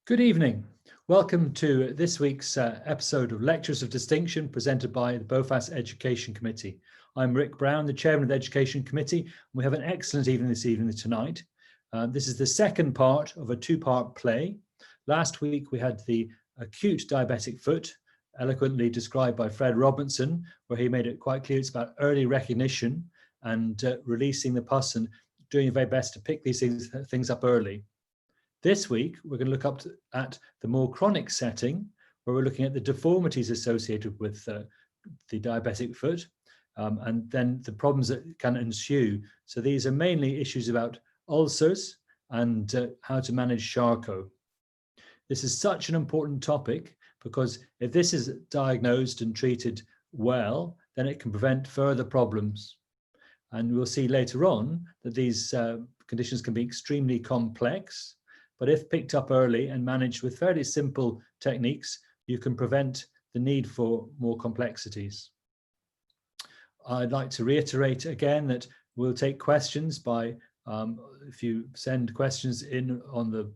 Good evening. Welcome to this week's episode of Lectures of Distinction presented by the BOFAS Education Committee. I'm Rick Brown, the Chairman of the Education Committee, and we have an excellent evening this evening tonight. This is the second part of a two-part play. Last week we had the acute diabetic foot, eloquently described by Fred Robinson, where he made it quite clear it's about early recognition and releasing the pus and doing your very best to pick these things up early. This week, we're going to look at the more chronic setting, where we're looking at the deformities associated with the diabetic foot, and then the problems that can ensue. So these are mainly issues about ulcers and how to manage Charcot. This is such an important topic because if this is diagnosed and treated well, then it can prevent further problems. And we'll see later on that these conditions can be extremely complex. But if picked up early and managed with fairly simple techniques, you can prevent the need for more complexities. I'd like to reiterate again that we'll take questions by, if you send questions in on the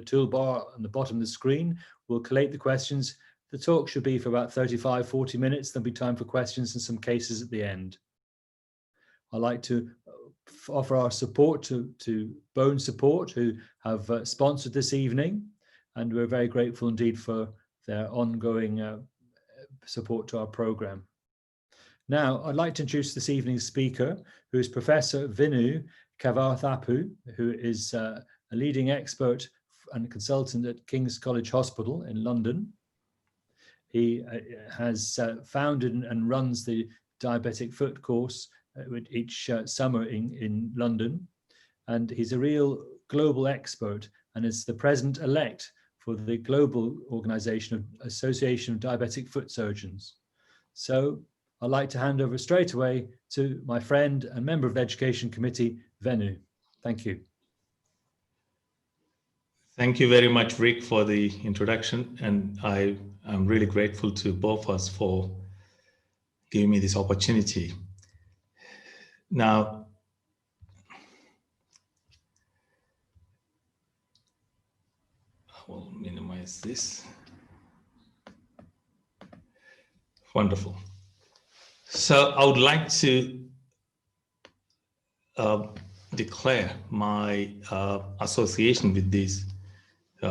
toolbar on the bottom of the screen, we'll collate the questions. The talk should be for about 35-40 minutes. There'll be time for questions and some cases at the end. I'd like to offer our support to Bone Support, who have sponsored this evening, and we're very grateful indeed for their ongoing support to our program. Now, I'd like to introduce this evening's speaker, who is Professor Venu Kavarthapu, who is a leading expert and consultant at King's College Hospital in London. He has founded and runs the diabetic foot course each summer in London, and he's a real global expert and is the president-elect for the global organization of Association of Diabetic Foot Surgeons. So I'd like to hand over straight away to my friend and member of the Education Committee, Venu. Thank you. Thank you very much, Rick, for the introduction, and I'm really grateful to both of us for giving me this opportunity. Now, I will minimize this. Wonderful. So I would like to declare my association with these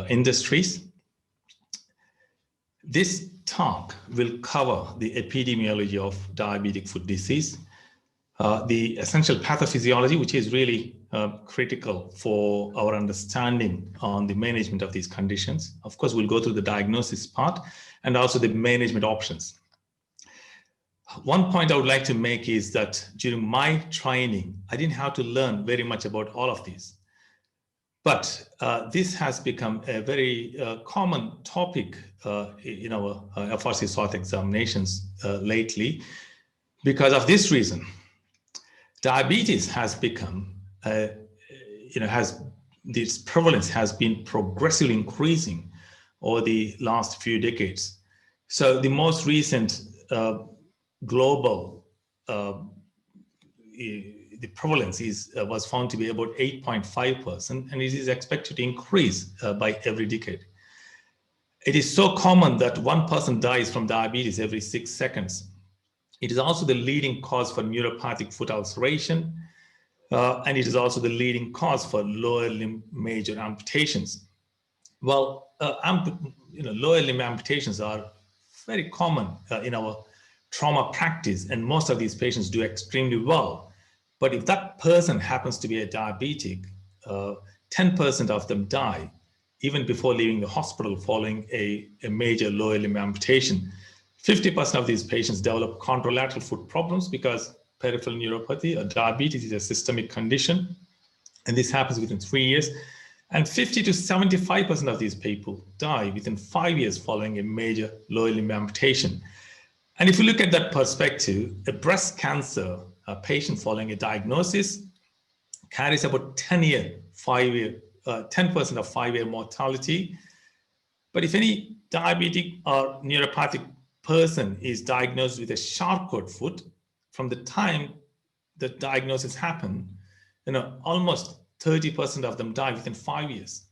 industries. This talk will cover the epidemiology of diabetic foot disease, the essential pathophysiology, which is really critical for our understanding on the management of these conditions. Of course, we'll go through the diagnosis part and also the management options. One point I would like to make is that during my training, I didn't have to learn very much about all of these. But this has become a very common topic in our FRCS Orth examinations lately. Because of this reason, diabetes has become, this prevalence has been progressively increasing over the last few decades. So the most recent global, the prevalence was found to be about 8.5%, and it is expected to increase by every decade. It is so common that one person dies from diabetes every 6 seconds. It is also the leading cause for neuropathic foot ulceration, and it is also the leading cause for lower limb major amputations. Well, lower limb amputations are very common in our trauma practice, and most of these patients do extremely well. But if that person happens to be a diabetic, 10% of them die even before leaving the hospital following a major lower limb amputation. 50% of these patients develop contralateral foot problems because peripheral neuropathy or diabetes is a systemic condition, and this happens within 3 years. And 50 to 75% of these people die within 5 years following a major lower limb amputation. And if you look at that perspective, a breast cancer patient following a diagnosis carries about 10% of 5-year mortality. But if any diabetic or neuropathic person is diagnosed with a Charcot foot, from the time the diagnosis happened, almost 30% of them die within 5 years.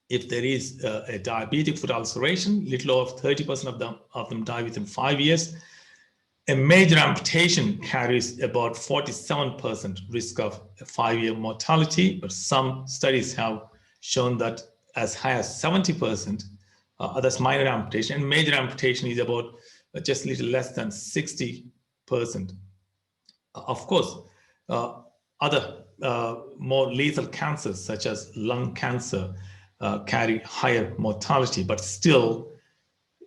if there is a diabetic foot ulceration, little over 30% of them die within 5 years. A major amputation carries about 47% risk of a 5-year mortality, but some studies have shown that as high as 70%, that's minor amputation, and major amputation is about just a little less than 60%. Of course, other more lethal cancers such as lung cancer carry higher mortality, but still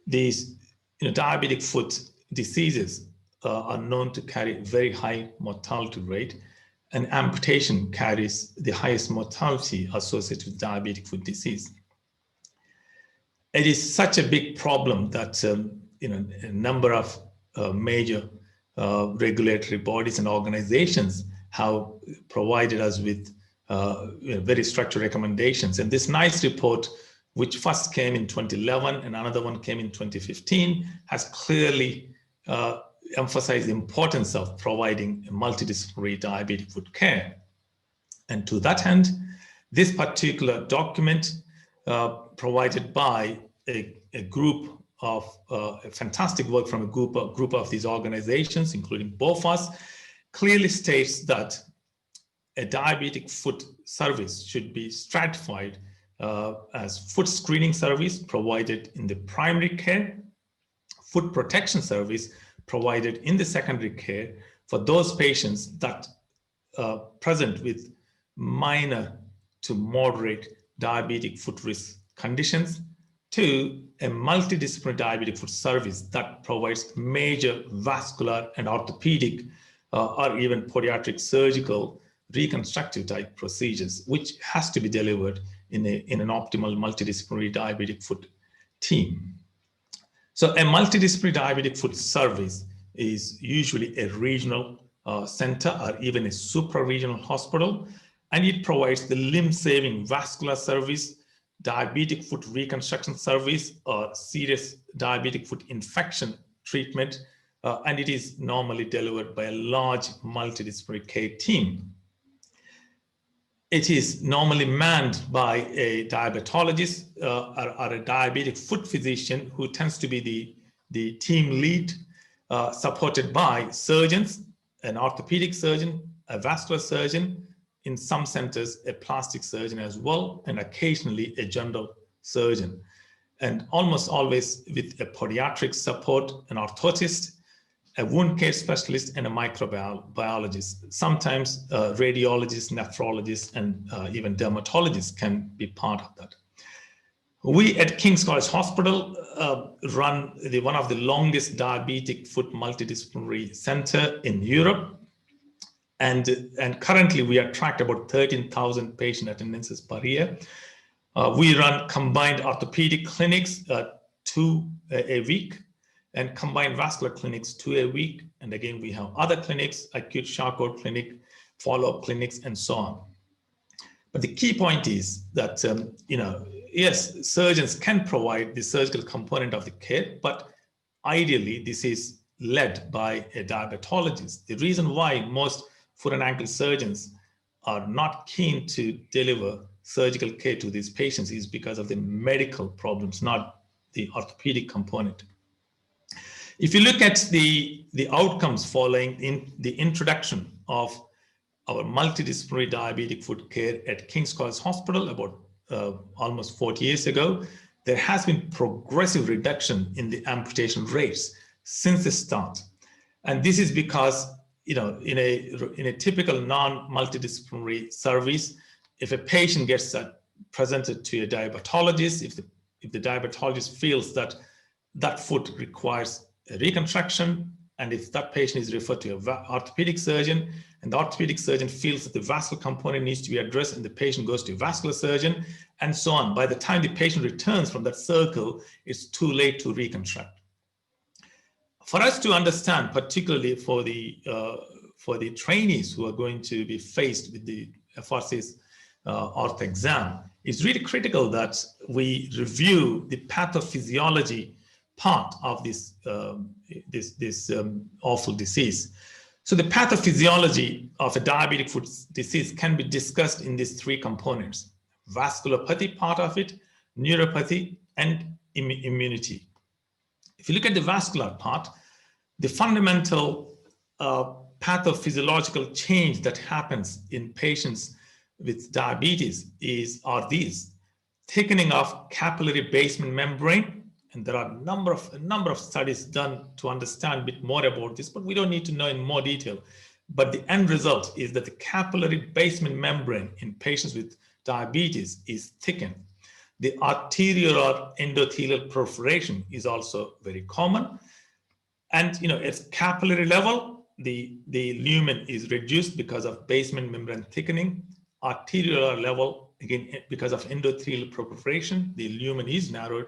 these diabetic foot diseases are known to carry very high mortality rate, and amputation carries the highest mortality associated with diabetic foot disease. It is such a big problem that a number of major regulatory bodies and organizations have provided us with very structured recommendations. And this NICE report, which first came in 2011 and another one came in 2015, has clearly emphasized the importance of providing multidisciplinary diabetic foot care. And to that end, this particular document provided by a group of fantastic work from a group of these organizations, including BOFAS, clearly states that a diabetic foot service should be stratified as foot screening service provided in the primary care, foot protection service provided in the secondary care for those patients that present with minor to moderate diabetic foot risk conditions, to a multidisciplinary diabetic foot service that provides major vascular and orthopedic or even podiatric surgical reconstructive type procedures, which has to be delivered in an optimal multidisciplinary diabetic foot team. So a multidisciplinary diabetic foot service is usually a regional center or even a supra-regional hospital, and it provides the limb-saving vascular service, diabetic foot reconstruction service, or serious diabetic foot infection treatment, and it is normally delivered by a large multidisciplinary care team. It is normally manned by a diabetologist or a diabetic foot physician who tends to be the team lead, supported by surgeons, an orthopedic surgeon, a vascular surgeon, in some centers, a plastic surgeon as well, and occasionally a general surgeon. And almost always with a podiatric support, an orthotist, a wound care specialist, and a microbiologist. Sometimes radiologists, nephrologists, and even dermatologists can be part of that. We at King's College Hospital run one of the longest diabetic foot multidisciplinary center in Europe. And currently we attract about 13,000 patient attendances per year. We run combined orthopedic clinics 2 a week, and combined vascular clinics 2 a week. And again, we have other clinics, acute Charcot clinic, follow-up clinics, and so on. But the key point is that, yes, surgeons can provide the surgical component of the care, but ideally this is led by a diabetologist. The reason why most foot and ankle surgeons are not keen to deliver surgical care to these patients is because of the medical problems, not the orthopedic component. If you look at the outcomes following in the introduction of our multidisciplinary diabetic foot care at King's College Hospital about almost 40 years ago, there has been progressive reduction in the amputation rates since the start. And this is because, in a typical non-multidisciplinary service, if a patient gets presented to a diabetologist, if the diabetologist feels that that foot requires a reconstruction, and if that patient is referred to an orthopedic surgeon, and the orthopedic surgeon feels that the vascular component needs to be addressed, and the patient goes to a vascular surgeon, and so on. By the time the patient returns from that circle, it's too late to reconstruct. For us to understand, particularly for the trainees who are going to be faced with the FRCS Orth exam, it's really critical that we review the pathophysiology part of this awful disease. So the pathophysiology of a diabetic foot disease can be discussed in these 3 components: vasculopathy part of it, neuropathy, and immunity. If you look at the vascular part, the fundamental pathophysiological change that happens in patients with diabetes are these: thickening of capillary basement membrane, and there are a number of studies done to understand a bit more about this, but we don't need to know in more detail. But the end result is that the capillary basement membrane in patients with diabetes is thickened. The arterial or endothelial perforation is also very common. And at capillary level, the lumen is reduced because of basement membrane thickening. Arterial level, again, because of endothelial perforation, the lumen is narrowed.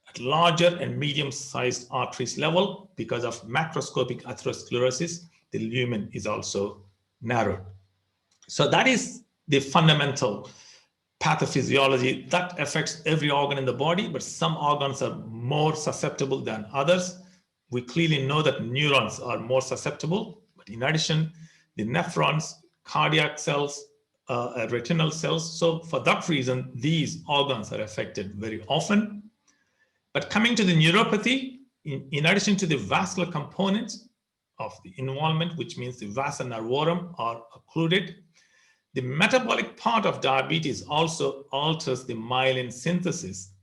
At larger and medium-sized arteries level, because of macroscopic atherosclerosis, the lumen is also narrowed. So that is the fundamental pathophysiology that affects every organ in the body, but some organs are more susceptible than others. We clearly know that neurons are more susceptible, but in addition, the nephrons, cardiac cells, retinal cells. So for that reason, these organs are affected very often. But coming to the neuropathy, in addition to the vascular components of the involvement, which means the vasa nervorum are occluded, the metabolic part of diabetes also alters the myelin synthesis,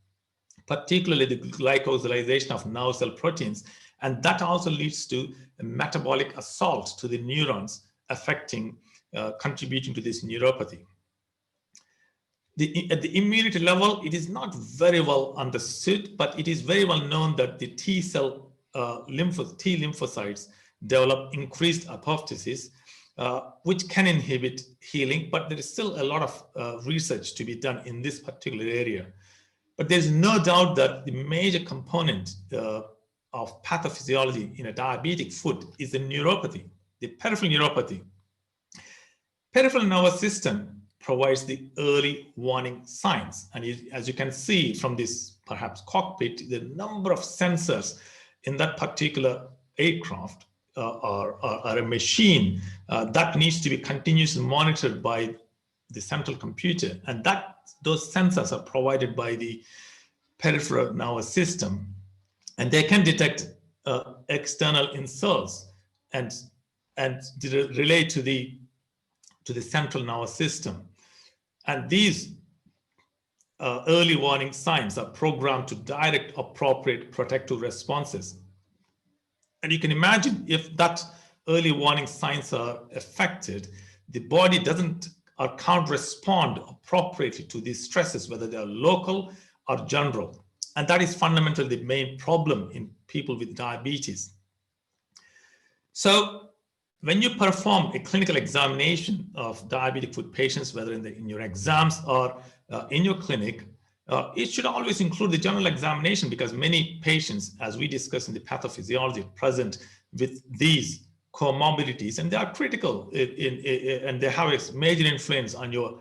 particularly the glycosylation of nerve cell proteins, and that also leads to a metabolic assault to the neurons, contributing to this neuropathy. At the immunity level, it is not very well understood, but it is very well known that the T lymphocytes develop increased apoptosis, which can inhibit healing, but there is still a lot of research to be done in this particular area. But there's no doubt that the major component of pathophysiology in a diabetic foot is the neuropathy, the peripheral neuropathy. Peripheral nervous system provides the early warning signs. And as you can see from this perhaps cockpit, the number of sensors in that particular aircraft or a machine that needs to be continuously monitored by the central computer. And those sensors are provided by the peripheral nervous system. And they can detect external insults and relate to the central nervous system. And these early warning signs are programmed to direct appropriate protective responses. And you can imagine if that early warning signs are affected, the body can't respond appropriately to these stresses, whether they are local or general. And that is fundamentally the main problem in people with diabetes. So when you perform a clinical examination of diabetic foot patients, whether in your exams or in your clinic, it should always include the general examination, because many patients, as we discussed in the pathophysiology, are present with these comorbidities, and they are critical and they have a major influence on your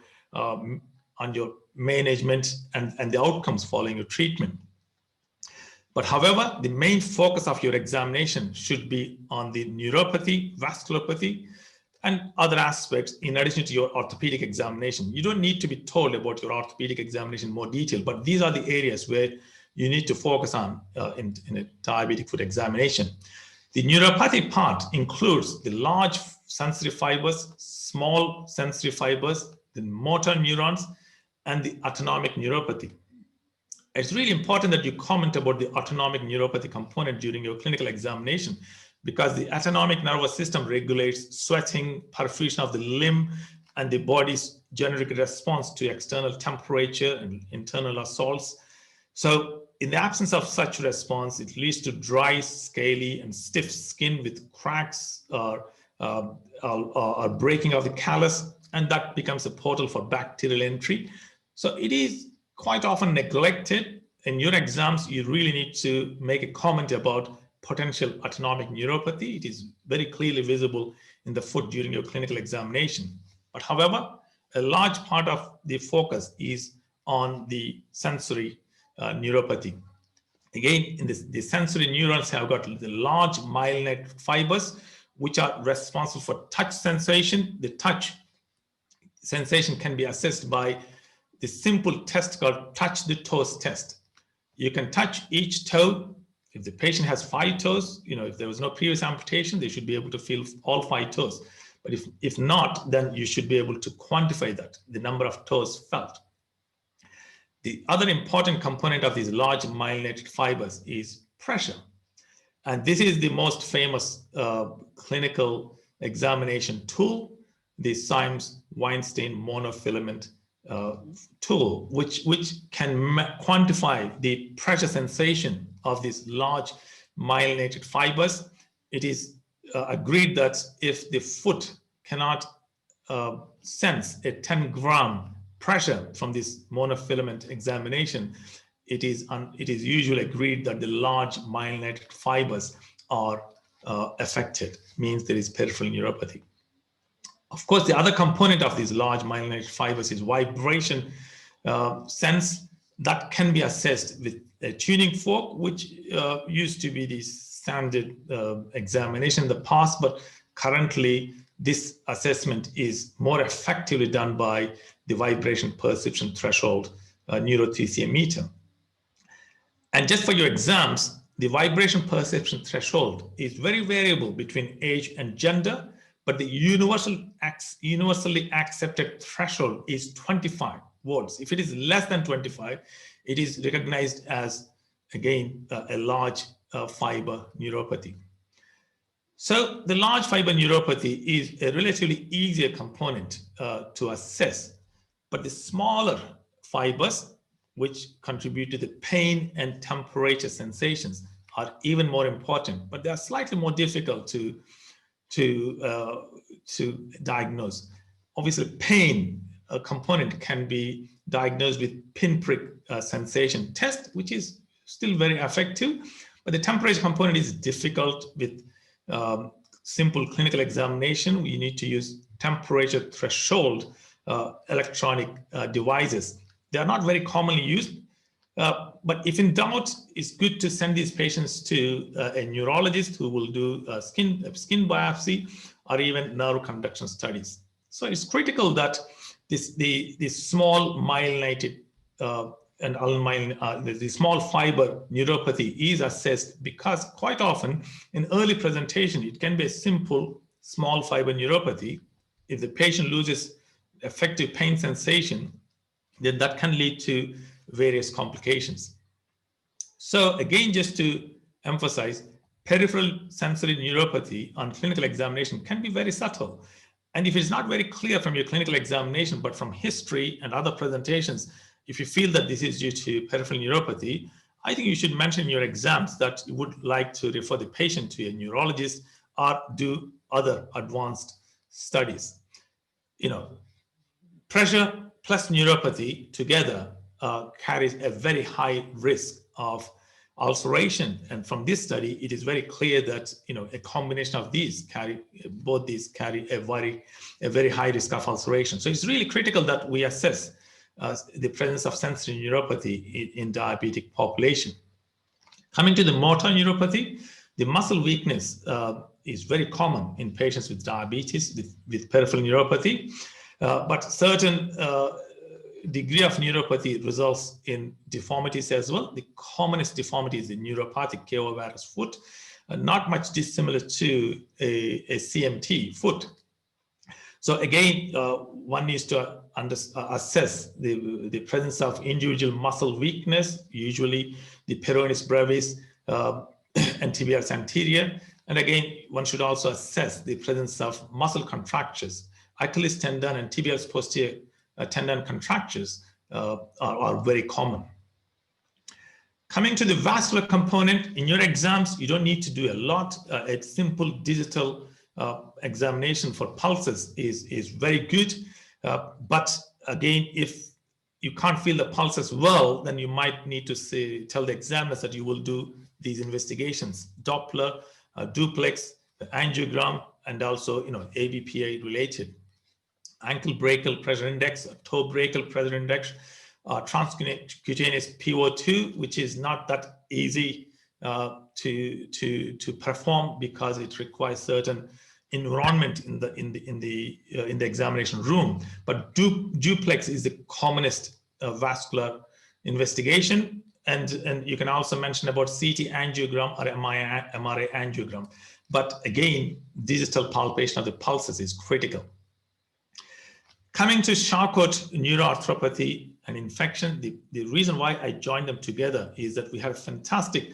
management and the outcomes following your treatment. But however, the main focus of your examination should be on the neuropathy, vasculopathy, and other aspects in addition to your orthopedic examination. You don't need to be told about your orthopedic examination in more detail, but these are the areas where you need to focus on in a diabetic foot examination. The neuropathy part includes the large sensory fibers, small sensory fibers, the motor neurons, and the autonomic neuropathy. It's really important that you comment about the autonomic neuropathy component during your clinical examination, because the autonomic nervous system regulates sweating, perfusion of the limb, and the body's generic response to external temperature and internal assaults. So in the absence of such response, it leads to dry, scaly, and stiff skin with cracks or breaking of the callus, and that becomes a portal for bacterial entry. So it is quite often neglected. In your exams, you really need to make a comment about potential autonomic neuropathy. It is very clearly visible in the foot during your clinical examination. But however, a large part of the focus is on the sensory neuropathy. Again, in this, the sensory neurons have got the large myelinate fibers, which are responsible for touch sensation. The touch sensation can be assessed by this simple test called touch the toes test. You can touch each toe. If the patient has 5 toes, if there was no previous amputation, they should be able to feel all 5 toes. But if not, then you should be able to quantify that, the number of toes felt. The other important component of these large myelinated fibers is pressure. And this is the most famous clinical examination tool, the Symes-Weinstein monofilament tool, which can quantify the pressure sensation of these large myelinated fibers. It is agreed that if the foot cannot sense a 10-gram pressure from this monofilament examination, it is usually agreed that the large myelinated fibers are affected, means there is peripheral neuropathy. Of course, the other component of these large myelinated fibers is vibration sense that can be assessed with a tuning fork, which used to be the standard examination in the past, but currently this assessment is more effectively done by the vibration perception threshold neurothesiometer. And just for your exams, the vibration perception threshold is very variable between age and gender, but the universally accepted threshold is 25 volts. If it is less than 25, it is recognized as, again, a large fiber neuropathy. So the large fiber neuropathy is a relatively easier component to assess, but the smaller fibers, which contribute to the pain and temperature sensations, are even more important, but they are slightly more difficult to diagnose. Obviously, pain component can be diagnosed with pinprick sensation test, which is still very effective, but the temperature component is difficult with simple clinical examination. We need to use temperature threshold electronic devices. They are not very commonly used, but if in doubt, it's good to send these patients to a neurologist who will do a skin biopsy or even neuroconduction studies. So it's critical that the small myelinated and the small fiber neuropathy is assessed, because quite often in early presentation, it can be a simple small fiber neuropathy. If the patient loses effective pain sensation, then that can lead to various complications. So again, just to emphasize, peripheral sensory neuropathy on clinical examination can be very subtle. And if it's not very clear from your clinical examination, but from history and other presentations, if you feel that this is due to peripheral neuropathy, I think you should mention in your exams that you would like to refer the patient to a neurologist or do other advanced studies. Pressure plus neuropathy together carries a very high risk of ulceration. And from this study, it is very clear that a combination of these carry a very high risk of ulceration. So it's really critical that we assess the presence of sensory neuropathy in diabetic population. Coming to the motor neuropathy, the muscle weakness is very common in patients with diabetes with peripheral neuropathy, but certain degree of neuropathy results in deformities as well. The commonest deformity is the neuropathic K-varus foot, not much dissimilar to a CMT foot. So again, one needs to assess the presence of individual muscle weakness, usually the peroneus brevis and tibialis anterior. And again, one should also assess the presence of muscle contractures. Achilles tendon and tibialis posterior tendon contractures are very common. Coming to the vascular component, in your exams, you don't need to do a lot. A simple digital examination for pulses is very good. But again, if you can't feel the pulses well, then you might need to tell the examiners that you will do these investigations: Doppler, duplex, angiogram, and also ABPA related. Ankle brachial pressure index, toe brachial pressure index, transcutaneous PO2, which is not that easy to perform because it requires certain environment in the examination room. But duplex is the commonest vascular investigation. And you can also mention about CT angiogram or MRA angiogram. But again, digital palpation of the pulses is critical. Coming to Charcot neuroarthropathy and infection, the reason why I joined them together is that we had a fantastic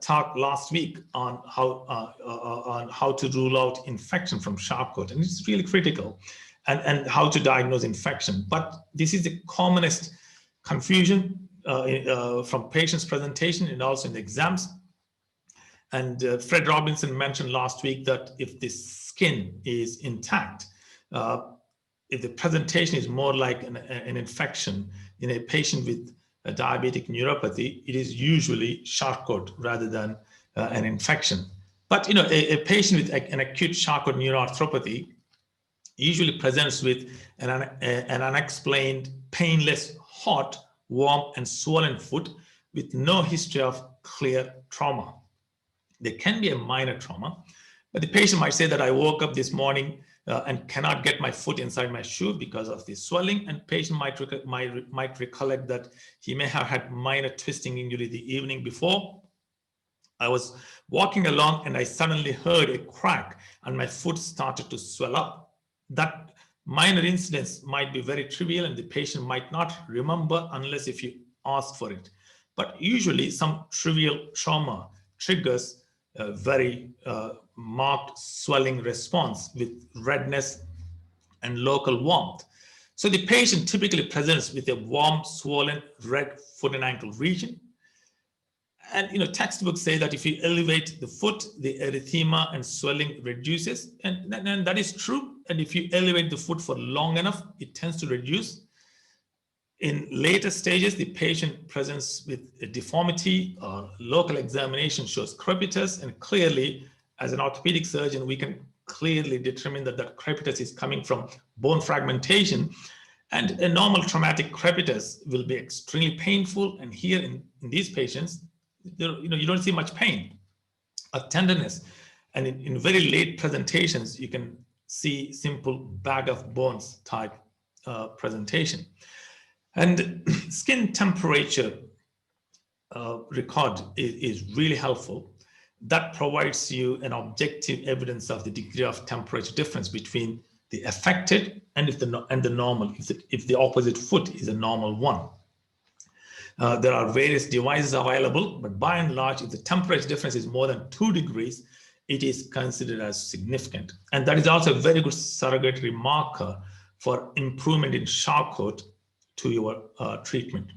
talk last week on how to rule out infection from Charcot, and it's really critical, and how to diagnose infection. But this is the commonest confusion from patients' presentation and also in the exams. And Fred Robinson mentioned last week that if the skin is intact, if the presentation is more like an infection in a patient with a diabetic neuropathy, it is usually Charcot rather than an infection. But a patient with an acute Charcot neuroarthropathy usually presents with an unexplained, painless, hot, warm, and swollen foot with no history of clear trauma. There can be a minor trauma, but the patient might say that I woke up this morning and cannot get my foot inside my shoe because of the swelling, and patient might recollect that he may have had minor twisting injury the evening before. I was walking along and I suddenly heard a crack and my foot started to swell up. That minor incidents might be very trivial and the patient might not remember unless if you ask for it. But usually some trivial trauma triggers a very marked swelling response with redness and local warmth. So the patient typically presents with a warm, swollen, red foot and ankle region. And textbooks say that if you elevate the foot, the erythema and swelling reduces, and that is true. And if you elevate the foot for long enough, it tends to reduce. In later stages, the patient presents with a deformity or local examination shows crepitus, and clearly, as an orthopedic surgeon, we can clearly determine that that crepitus is coming from bone fragmentation. And a normal traumatic crepitus will be extremely painful. And here in these patients, you don't see much pain or tenderness. And in very late presentations, you can see simple bag of bones type presentation. And skin temperature record is really helpful. That provides you an objective evidence of the degree of temperature difference between the affected and the normal, if the opposite foot is a normal one. There are various devices available, but by and large, if the temperature difference is more than 2 degrees, it is considered as significant. And that is also a very good surrogatory marker for improvement in Charcot to your treatment.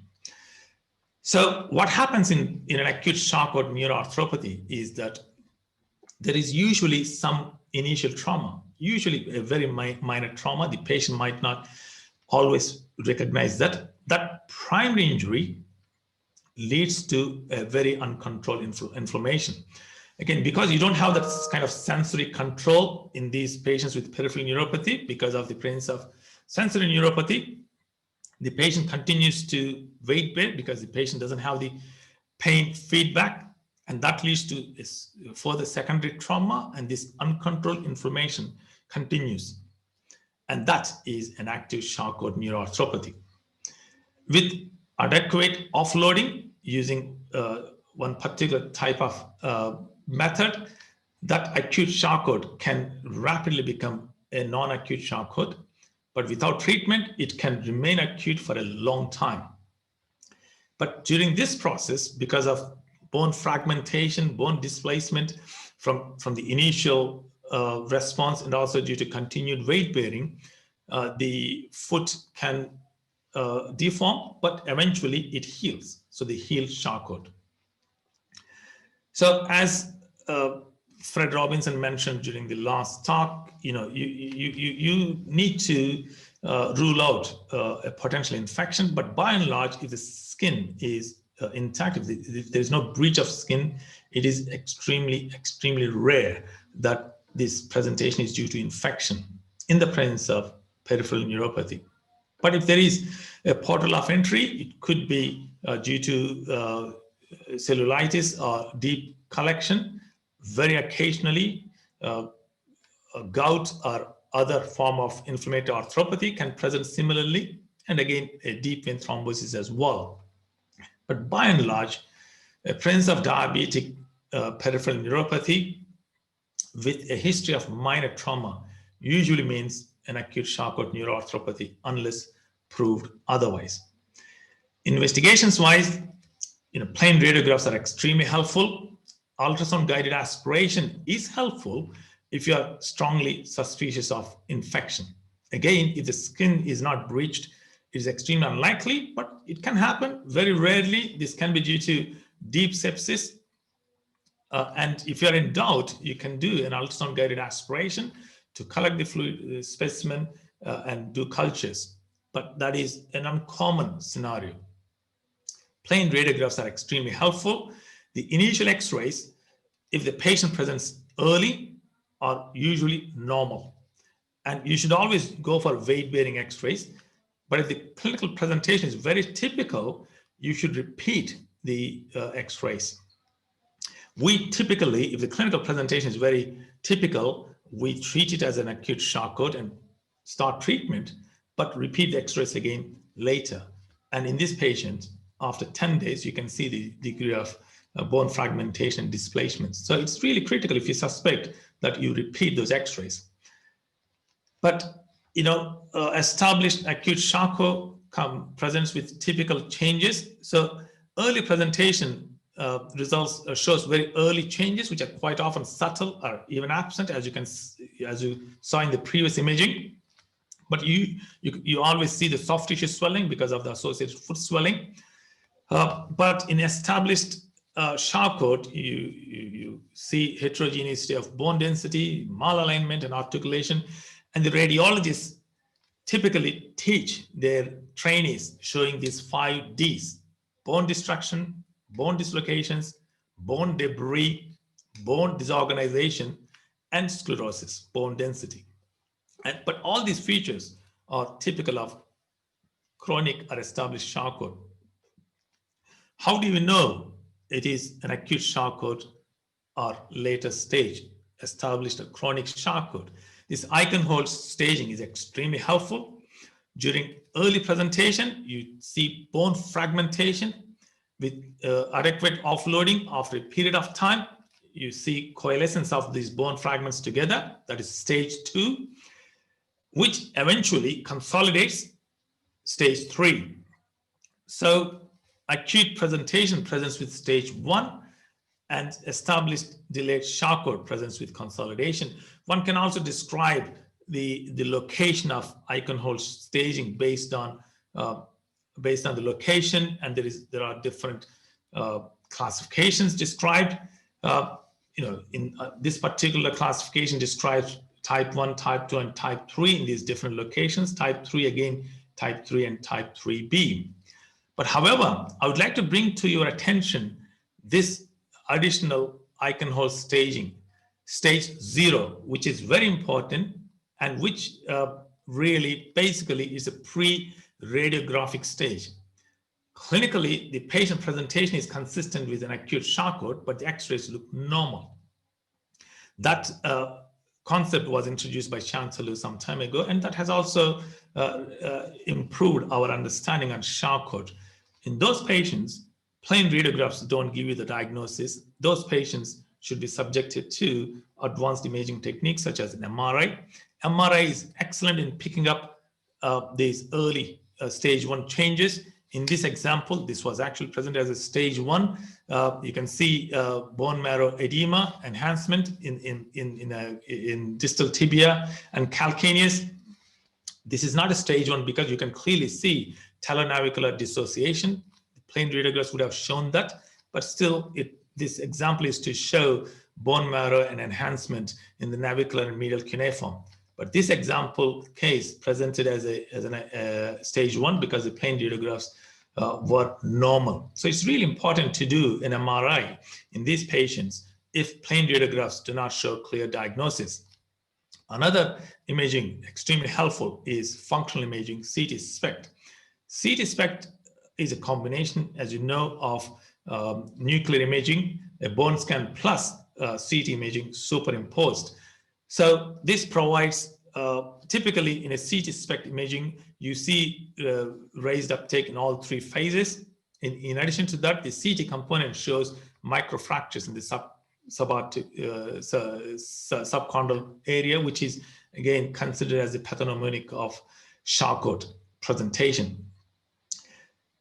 So what happens in an acute Charcot neuroarthropathy is that there is usually some initial trauma, usually a very minor trauma. The patient might not always recognize that. That primary injury leads to a very uncontrolled inflammation. Again, because you don't have that kind of sensory control in these patients with peripheral neuropathy, because of the presence of sensory neuropathy, the patient continues to weight bear because the patient doesn't have the pain feedback, and that leads to further secondary trauma, and this uncontrolled inflammation continues. And that is an active Charcot neuroarthropathy. With adequate offloading using one particular type of method, that acute Charcot can rapidly become a non-acute Charcot. But without treatment, it can remain acute for a long time. But during this process, because of bone fragmentation, bone displacement from the initial response, and also due to continued weight bearing, the foot can deform, but eventually it heals. So they heal Charcot. So as Fred Robinson mentioned during the last talk, you need to rule out a potential infection, but by and large, if the skin is intact, if there is no breach of skin, it is extremely, extremely rare that this presentation is due to infection in the presence of peripheral neuropathy. But if there is a portal of entry, it could be due to cellulitis or deep collection. Very occasionally, gout or other form of inflammatory arthropathy can present similarly. and again, a deep vein thrombosis as well. But by and large, a presence of diabetic peripheral neuropathy with a history of minor trauma usually means an acute Charcot neuroarthropathy unless proved otherwise. Investigations-wise, plain radiographs are extremely helpful. Ultrasound-guided aspiration is helpful if you are strongly suspicious of infection. Again, if the skin is not breached, it is extremely unlikely, but it can happen. Very rarely, this can be due to deep sepsis. And if you're in doubt, you can do an ultrasound-guided aspiration to collect the fluid specimen and do cultures. But that is an uncommon scenario. Plain radiographs are extremely helpful. The initial x-rays, if the patient presents early, are usually normal. And you should always go for weight-bearing x-rays. But if the clinical presentation is very typical, you should repeat the x-rays. We typically, if the clinical presentation is very typical, we treat it as an acute Charcot and start treatment, but repeat the x-rays again later. And in this patient, after 10 days, you can see the degree of bone fragmentation and displacement. So it's really critical if you suspect that you repeat those x-rays. But established acute Charcot presents with typical changes. So early presentation results shows very early changes, which are quite often subtle or even absent, as you saw in the previous imaging. But you always see the soft tissue swelling because of the associated foot swelling. But in established Charcot, you see heterogeneity of bone density, malalignment, and articulation. And the radiologists typically teach their trainees showing these 5 Ds: bone destruction, bone dislocations, bone debris, bone disorganization, and sclerosis, bone density. But all these features are typical of chronic or established Charcot. How do you know it is an acute Charcot or later stage, established or chronic Charcot? This Eichenholz staging is extremely helpful. During early presentation, you see bone fragmentation with adequate offloading. After a period of time, you see coalescence of these bone fragments together. That is stage 2, which eventually consolidates stage 3. So acute presentation presents with stage 1, and established delayed Charcot presents with consolidation. One can also describe the location of Eichenholz staging based on the location, and there are different classifications described. In this particular classification describes type 1, type 2, and type 3 in these different locations. Type 3 again, type 3 and type 3B. But however, I would like to bring to your attention this additional Eichenholz staging, stage 0, which is very important and which really basically is a pre-radiographic stage. Clinically, the patient presentation is consistent with an acute Charcot, but the x-rays look normal. That concept was introduced by Chancellor some time ago, and that has also improved our understanding on Charcot. In those patients, plain radiographs don't give you the diagnosis. Those patients should be subjected to advanced imaging techniques such as an MRI. MRI is excellent in picking up these early stage 1 changes. In this example, this was actually presented as a stage 1. You can see bone marrow edema enhancement in distal tibia and calcaneus. This is not a stage 1 because you can clearly see talonavicular dissociation. Plain radiographs would have shown that, but still this example is to show bone marrow and enhancement in the navicular and medial cuneiform. But this example case presented as a stage 1 because the plain radiographs were normal. So it's really important to do an MRI in these patients if plain radiographs do not show clear diagnosis. Another imaging extremely helpful is functional imaging, CT SPECT. CT SPECT is a combination, as you know, of nuclear imaging, a bone scan plus CT imaging superimposed. So this provides typically in a CT SPECT imaging, you see raised uptake in all three phases. In addition to that, the CT component shows microfractures in the subchondral area, which is again considered as the pathognomonic of Charcot presentation.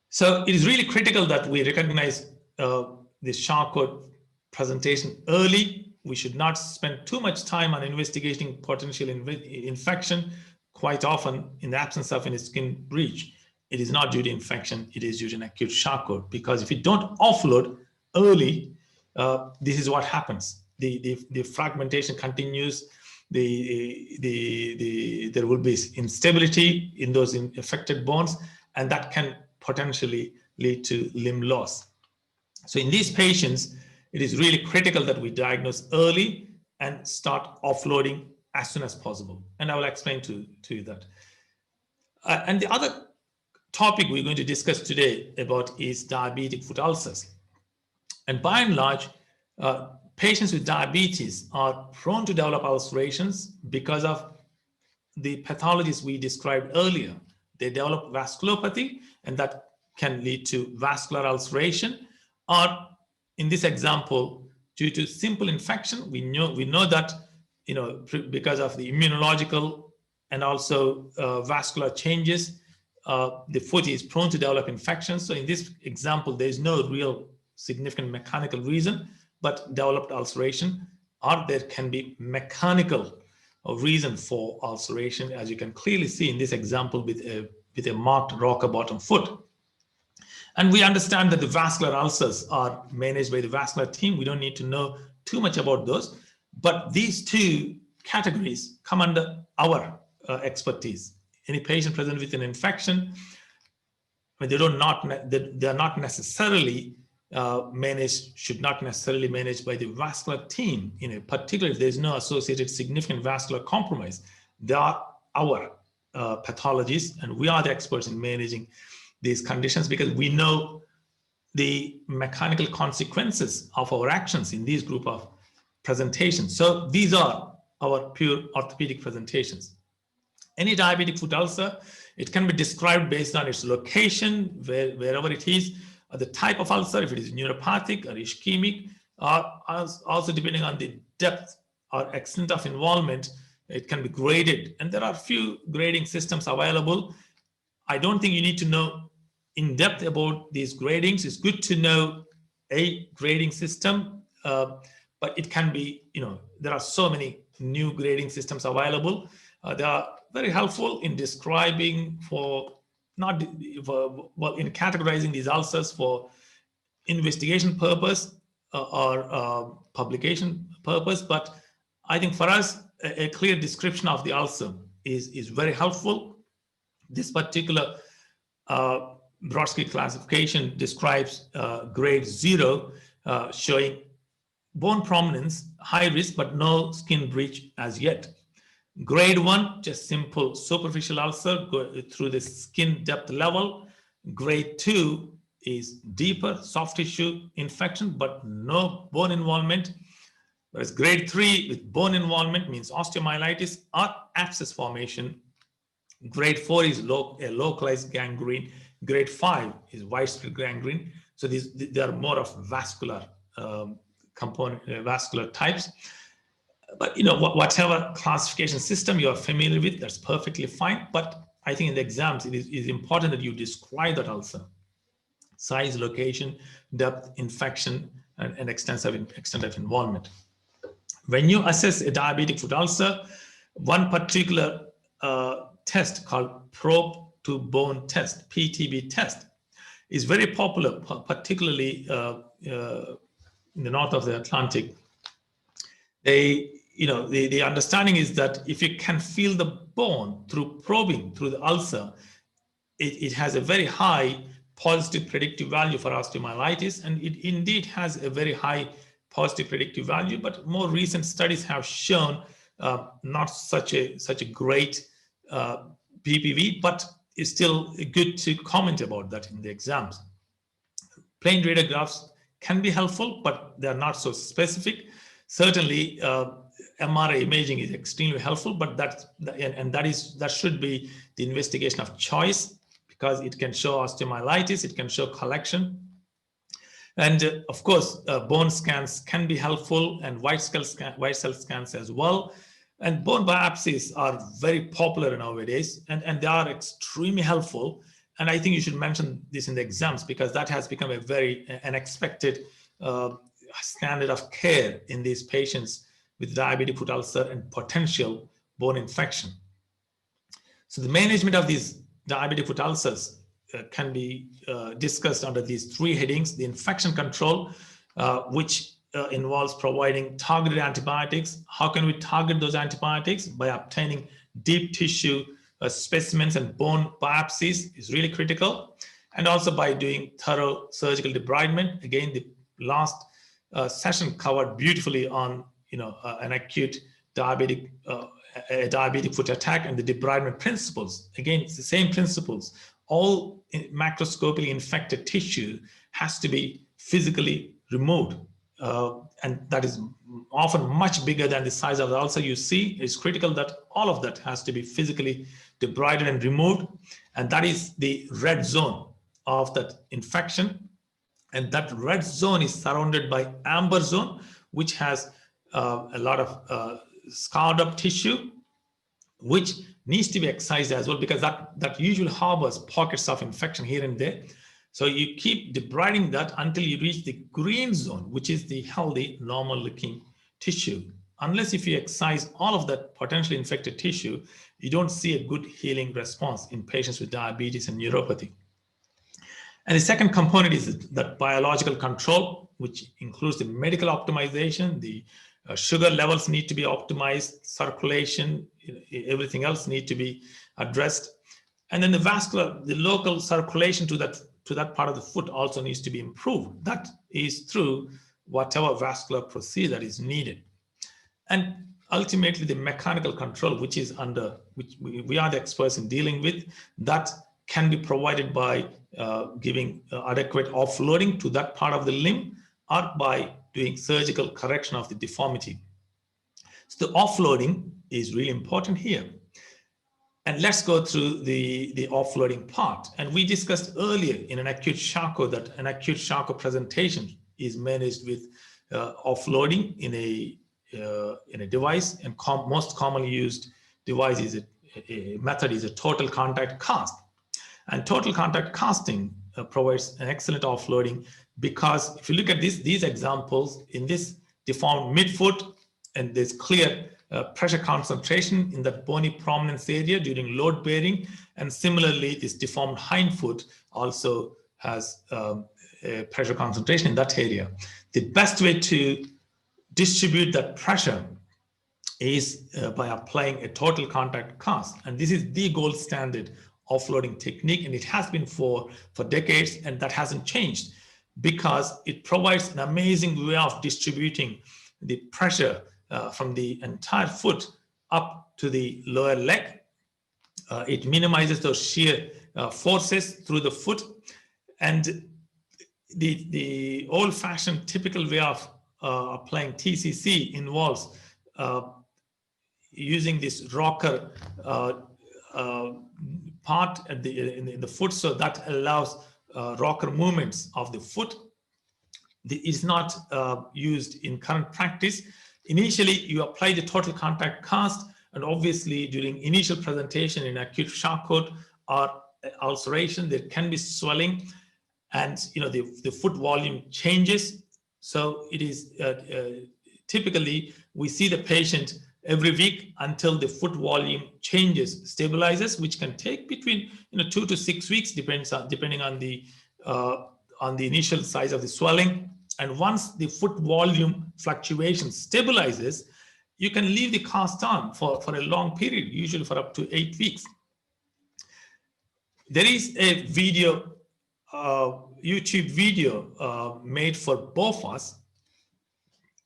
So it is really critical that we recognize the Charcot presentation early. We should not spend too much time on investigating potential infection. Quite often, in the absence of any skin breach, it is not due to infection, it is due to an acute Charcot, because if you don't offload early, this is what happens. The fragmentation continues, there will be instability in those affected bones, and that can potentially lead to limb loss. So in these patients, it is really critical that we diagnose early and start offloading as soon as possible. And I will explain to you that. And the other topic we're going to discuss today about is diabetic foot ulcers. And by and large, patients with diabetes are prone to develop ulcerations because of the pathologies we described earlier. They develop vasculopathy, and that can lead to vascular ulceration, or in this example, due to simple infection. We know that, because of the immunological and also vascular changes, the foot is prone to develop infections. So in this example, there is no real significant mechanical reason, but developed ulceration, or there can be mechanical reason for ulceration, as you can clearly see in this example with a marked rocker bottom foot. And we understand that the vascular ulcers are managed by the vascular team. We don't need to know too much about those, but these two categories come under our expertise. Any patient present with an infection, they are not necessarily managed, should not necessarily managed by the vascular team, particularly if there's no associated significant vascular compromise. They are our pathologies, and we are the experts in managing these conditions because we know the mechanical consequences of our actions in these group of presentations. So these are our pure orthopedic presentations. Any diabetic foot ulcer, it can be described based on its location, wherever it is, or the type of ulcer, if it is neuropathic or ischemic, or also depending on the depth or extent of involvement, it can be graded. And there are a few grading systems available. I don't think you need to know in depth about these gradings. It's good to know a grading system, but it can be, there are so many new grading systems available. They are very helpful in describing in categorizing these ulcers for investigation purpose or publication purpose. But I think for us, a clear description of the ulcer is very helpful. This particular Brodsky classification describes grade 0, showing bone prominence, high risk, but no skin breach as yet. Grade 1, just simple superficial ulcer through the skin depth level. Grade 2 is deeper soft tissue infection, but no bone involvement. Whereas grade 3 with bone involvement means osteomyelitis or abscess formation. Grade 4 is a localized gangrene. Grade 5 is widespread gangrene. So they are more of vascular component, vascular types. But whatever classification system you are familiar with, that's perfectly fine. But I think in the exams, it is important that you describe that ulcer: size, location, depth, infection, and extent of involvement. When you assess a diabetic foot ulcer, one particular test called probe to bone test, PTB test, is very popular, particularly in the north of the Atlantic. The understanding is that if you can feel the bone through probing through the ulcer, it has a very high positive predictive value for osteomyelitis, and it indeed has a very high positive predictive value. But more recent studies have shown not such a great PPV, but it's still good to comment about that in the exams. Plain radiographs can be helpful, but they're not so specific. Certainly, MRI imaging is extremely helpful, but that should be the investigation of choice, because it can show osteomyelitis, it can show collection. And of course, bone scans can be helpful, and white cell scans as well. And bone biopsies are very popular nowadays, and they are extremely helpful. And I think you should mention this in the exams, because that has become an expected standard of care in these patients with diabetic foot ulcer and potential bone infection. So the management of these diabetic foot ulcers can be discussed under these three headings: the infection control, which involves providing targeted antibiotics. How can we target those antibiotics? By obtaining deep tissue specimens and bone biopsies is really critical, and also by doing thorough surgical debridement. Again, the last session covered beautifully on an acute diabetic foot attack and the debridement principles. Again, it's the same principles. All macroscopically infected tissue has to be physically removed, and that is often much bigger than the size of the ulcer you see. It's critical that all of that has to be physically debrided and removed, and that is the red zone of that infection. And that red zone is surrounded by amber zone, which has a lot of scarred up tissue, which needs to be excised as well, because that usually harbors pockets of infection here and there. So you keep debriding that until you reach the green zone, which is the healthy, normal looking tissue. Unless if you excise all of that potentially infected tissue, you don't see a good healing response in patients with diabetes and neuropathy. And the second component is that biological control, which includes the medical optimization. The sugar levels need to be optimized, circulation, everything else need to be addressed. And then the local circulation to that part of the foot also needs to be improved. That is through whatever vascular procedure that is needed. And ultimately, the mechanical control, which we are the experts in dealing with, that can be provided by giving adequate offloading to that part of the limb, or by doing surgical correction of the deformity. So the offloading is really important here. And let's go through the offloading part. And we discussed earlier in an acute Charcot that an acute Charcot presentation is managed with offloading in a device, and most commonly used device is a method is a total contact cast. And total contact casting provides an excellent offloading, because if you look at these examples, in this deformed midfoot, and there's clear pressure concentration in that bony prominence area during load bearing, and similarly this deformed hindfoot also has a pressure concentration in that area. The best way to distribute that pressure is by applying a total contact cast, and this is the gold standard offloading technique, and it has been for decades, and that hasn't changed, because it provides an amazing way of distributing the pressure from the entire foot up to the lower leg. It minimizes those shear forces through the foot, and the old-fashioned typical way of applying TCC involves using this rocker part in the foot, so that allows rocker movements of the foot. This is not used in current practice. Initially, you apply the total contact cast, and obviously during initial presentation in acute Charcot or ulceration, there can be swelling, and the foot volume changes. So it is typically we see the patient every week until the foot volume changes, stabilizes, which can take between 2 to 6 weeks, depending on the initial size of the swelling. And once the foot volume fluctuation stabilizes, you can leave the cast on for a long period, usually for up to 8 weeks. There is a video, YouTube video made for BOFAS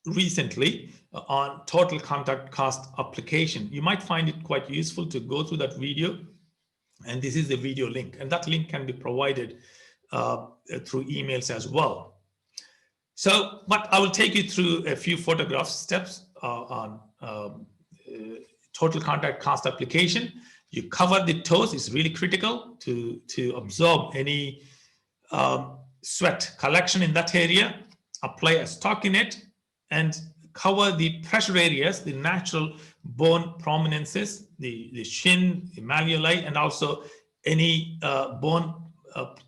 recently on total contact cast application. You might find it quite useful to go through that video, and this is the video link, and that link can be provided through emails as well. So, but I will take you through a few photograph steps on total contact cast application. You cover the toes. It's really critical to absorb any sweat collection in that area. Apply a stockinette and cover the pressure areas, the natural bone prominences, the shin, the malleoli, and also any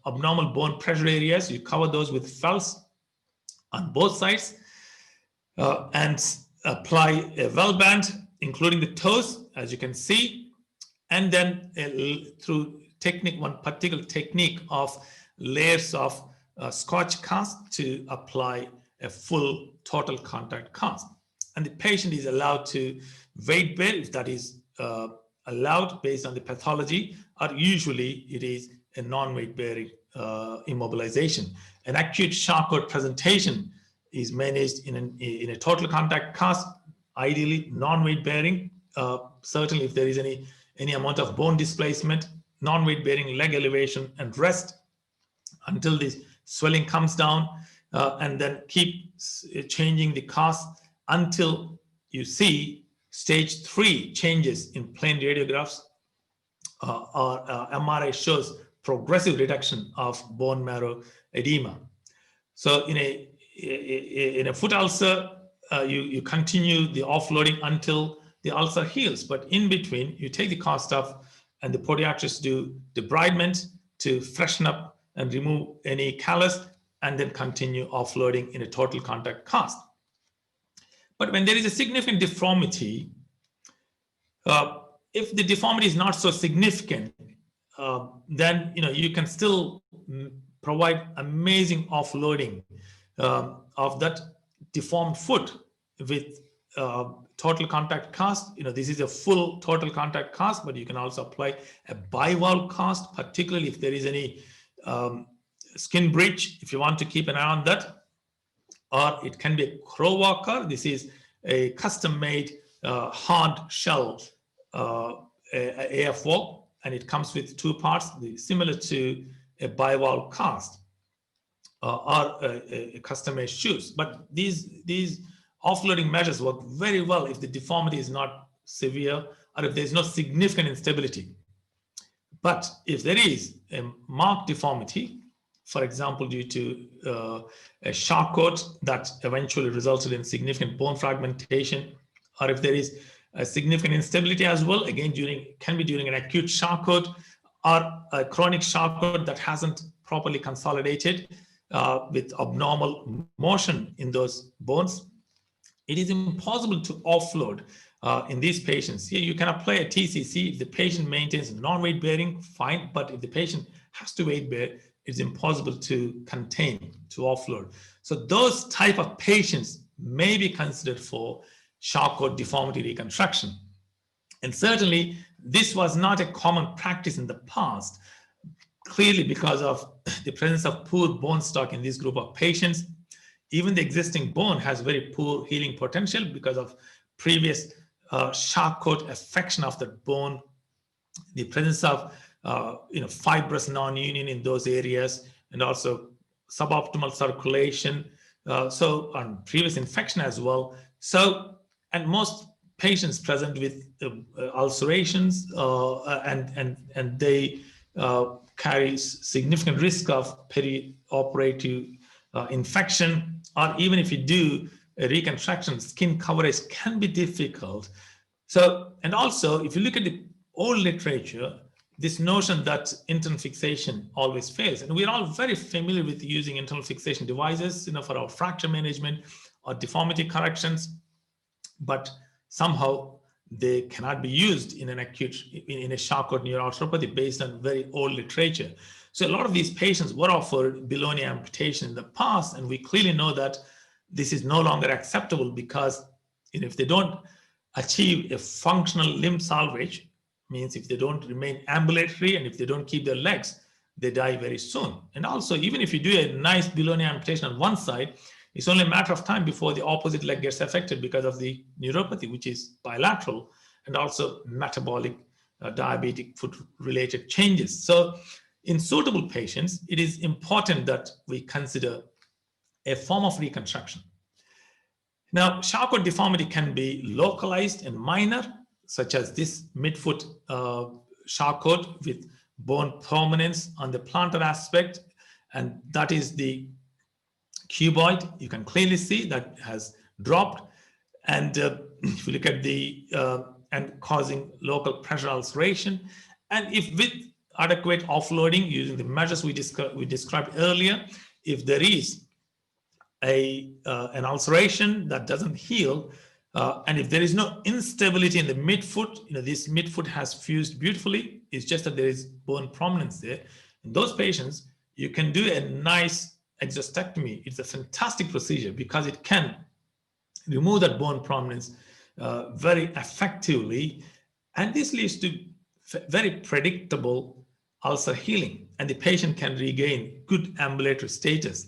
abnormal bone pressure areas. You cover those with felts on both sides and apply a well band, including the toes, as you can see, and then through one particular technique of layers of Scotch cast to apply a full total contact cast. And the patient is allowed to weight bear if that is allowed based on the pathology, or usually it is a non-weight bearing immobilization. An acute Charcot presentation is managed in a total contact cast, ideally non-weight bearing. Certainly if there is any amount of bone displacement, non-weight bearing leg elevation and rest until this swelling comes down, and then keep changing the cast until you see stage 3 changes in plain radiographs or MRI shows progressive reduction of bone marrow edema. So in a foot ulcer, you continue the offloading until the ulcer heals, but in between you take the cast off and the podiatrists do debridement to freshen up and remove any callus, and then continue offloading in a total contact cast. But when there is a significant deformity, if the deformity is not so significant, then you can still provide amazing offloading of that deformed foot with total contact cast. This is a full total contact cast, but you can also apply a bivalve cast, particularly if there is any skin breach, if you want to keep an eye on that. Or it can be a crow walker. This is a custom-made hard shell AFO, and it comes with 2 parts, similar to a bivalve cast or a custom-made shoes. But these offloading measures work very well if the deformity is not severe or if there's no significant instability. But if there is a marked deformity, for example, due to a Charcot that eventually resulted in significant bone fragmentation, or if there is a significant instability as well, again, can be during an acute Charcot or a chronic Charcot that hasn't properly consolidated with abnormal motion in those bones, it is impossible to offload in these patients. Here you can apply a TCC if the patient maintains non-weight bearing, fine, but if the patient has to weight bear, it's impossible to contain, to offload. So those type of patients may be considered for Charcot deformity reconstruction. And certainly this was not a common practice in the past, clearly because of the presence of poor bone stock in this group of patients. Even the existing bone has very poor healing potential because of previous Charcot affection of the bone, the presence of fibrous non-union in those areas, and also suboptimal circulation, so on previous infection as well. So, and most patients present with ulcerations and they carry significant risk of perioperative infection, or even if you do a reconstruction, skin coverage can be difficult. So, and also if you look at the old literature, this notion that internal fixation always fails, and we're all very familiar with using internal fixation devices, for our fracture management or deformity corrections, but somehow they cannot be used in an acute, in a Charcot neuroarthropathy based on very old literature. So a lot of these patients were offered below-knee amputation in the past, and we clearly know that this is no longer acceptable because if they don't achieve a functional limb salvage, means if they don't remain ambulatory and if they don't keep their legs, they die very soon. And also, even if you do a nice below-knee amputation on one side, it's only a matter of time before the opposite leg gets affected because of the neuropathy, which is bilateral, and also metabolic, diabetic foot-related changes. So in suitable patients, it is important that we consider a form of reconstruction. Now, Charcot deformity can be localized and minor, such as this midfoot Charcot with bone prominence on the plantar aspect, and that is the cuboid. You can clearly see that has dropped, and if you look at the and causing local pressure ulceration, and if with adequate offloading using the measures we described earlier, if there is an ulceration that doesn't heal, and if there is no instability in the midfoot, this midfoot has fused beautifully, it's just that there is bone prominence there. In those patients, you can do a nice exostectomy. It's a fantastic procedure because it can remove that bone prominence very effectively, and this leads to very predictable ulcer healing, and the patient can regain good ambulatory status.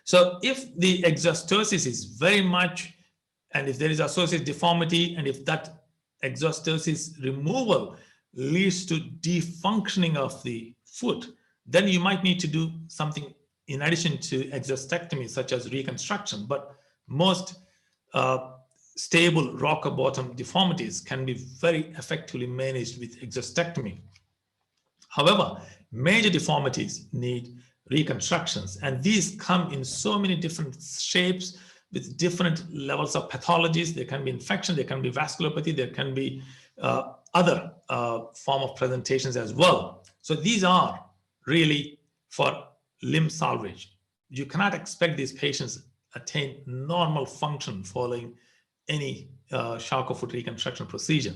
So if the exostosis is very much, and if there is associated deformity, and if that exostosis removal leads to defunctioning of the foot, then you might need to do something in addition to exostectomy, such as reconstruction. But most stable rocker bottom deformities can be very effectively managed with exostectomy. However, major deformities need reconstructions, and these come in so many different shapes with different levels of pathologies. There can be infection, there can be vasculopathy, there can be other form of presentations as well. So these are really for limb salvage. You cannot expect these patients attain normal function following any Charcot foot reconstruction procedure.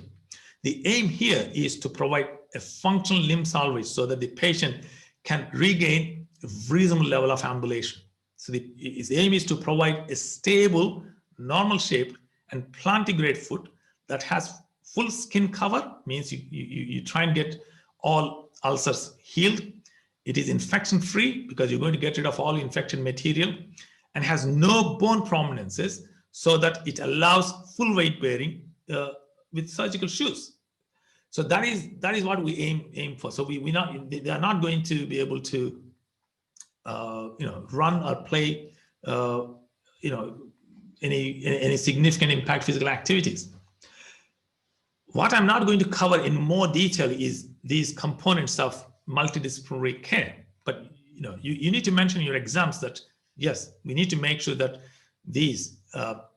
The aim here is to provide a functional limb salvage so that the patient can regain a reasonable level of ambulation. So the aim is to provide a stable, normal shaped and plantigrade foot that has full skin cover, means you try and get all ulcers healed. It is infection free because you're going to get rid of all infected material, and has no bone prominences so that it allows full weight bearing with surgical shoes. So that is what we aim for. So they are not going to be able to run or play any significant impact physical activities. What I'm not going to cover in more detail is these components of multidisciplinary care. But you need to mention in your exams that yes, we need to make sure that these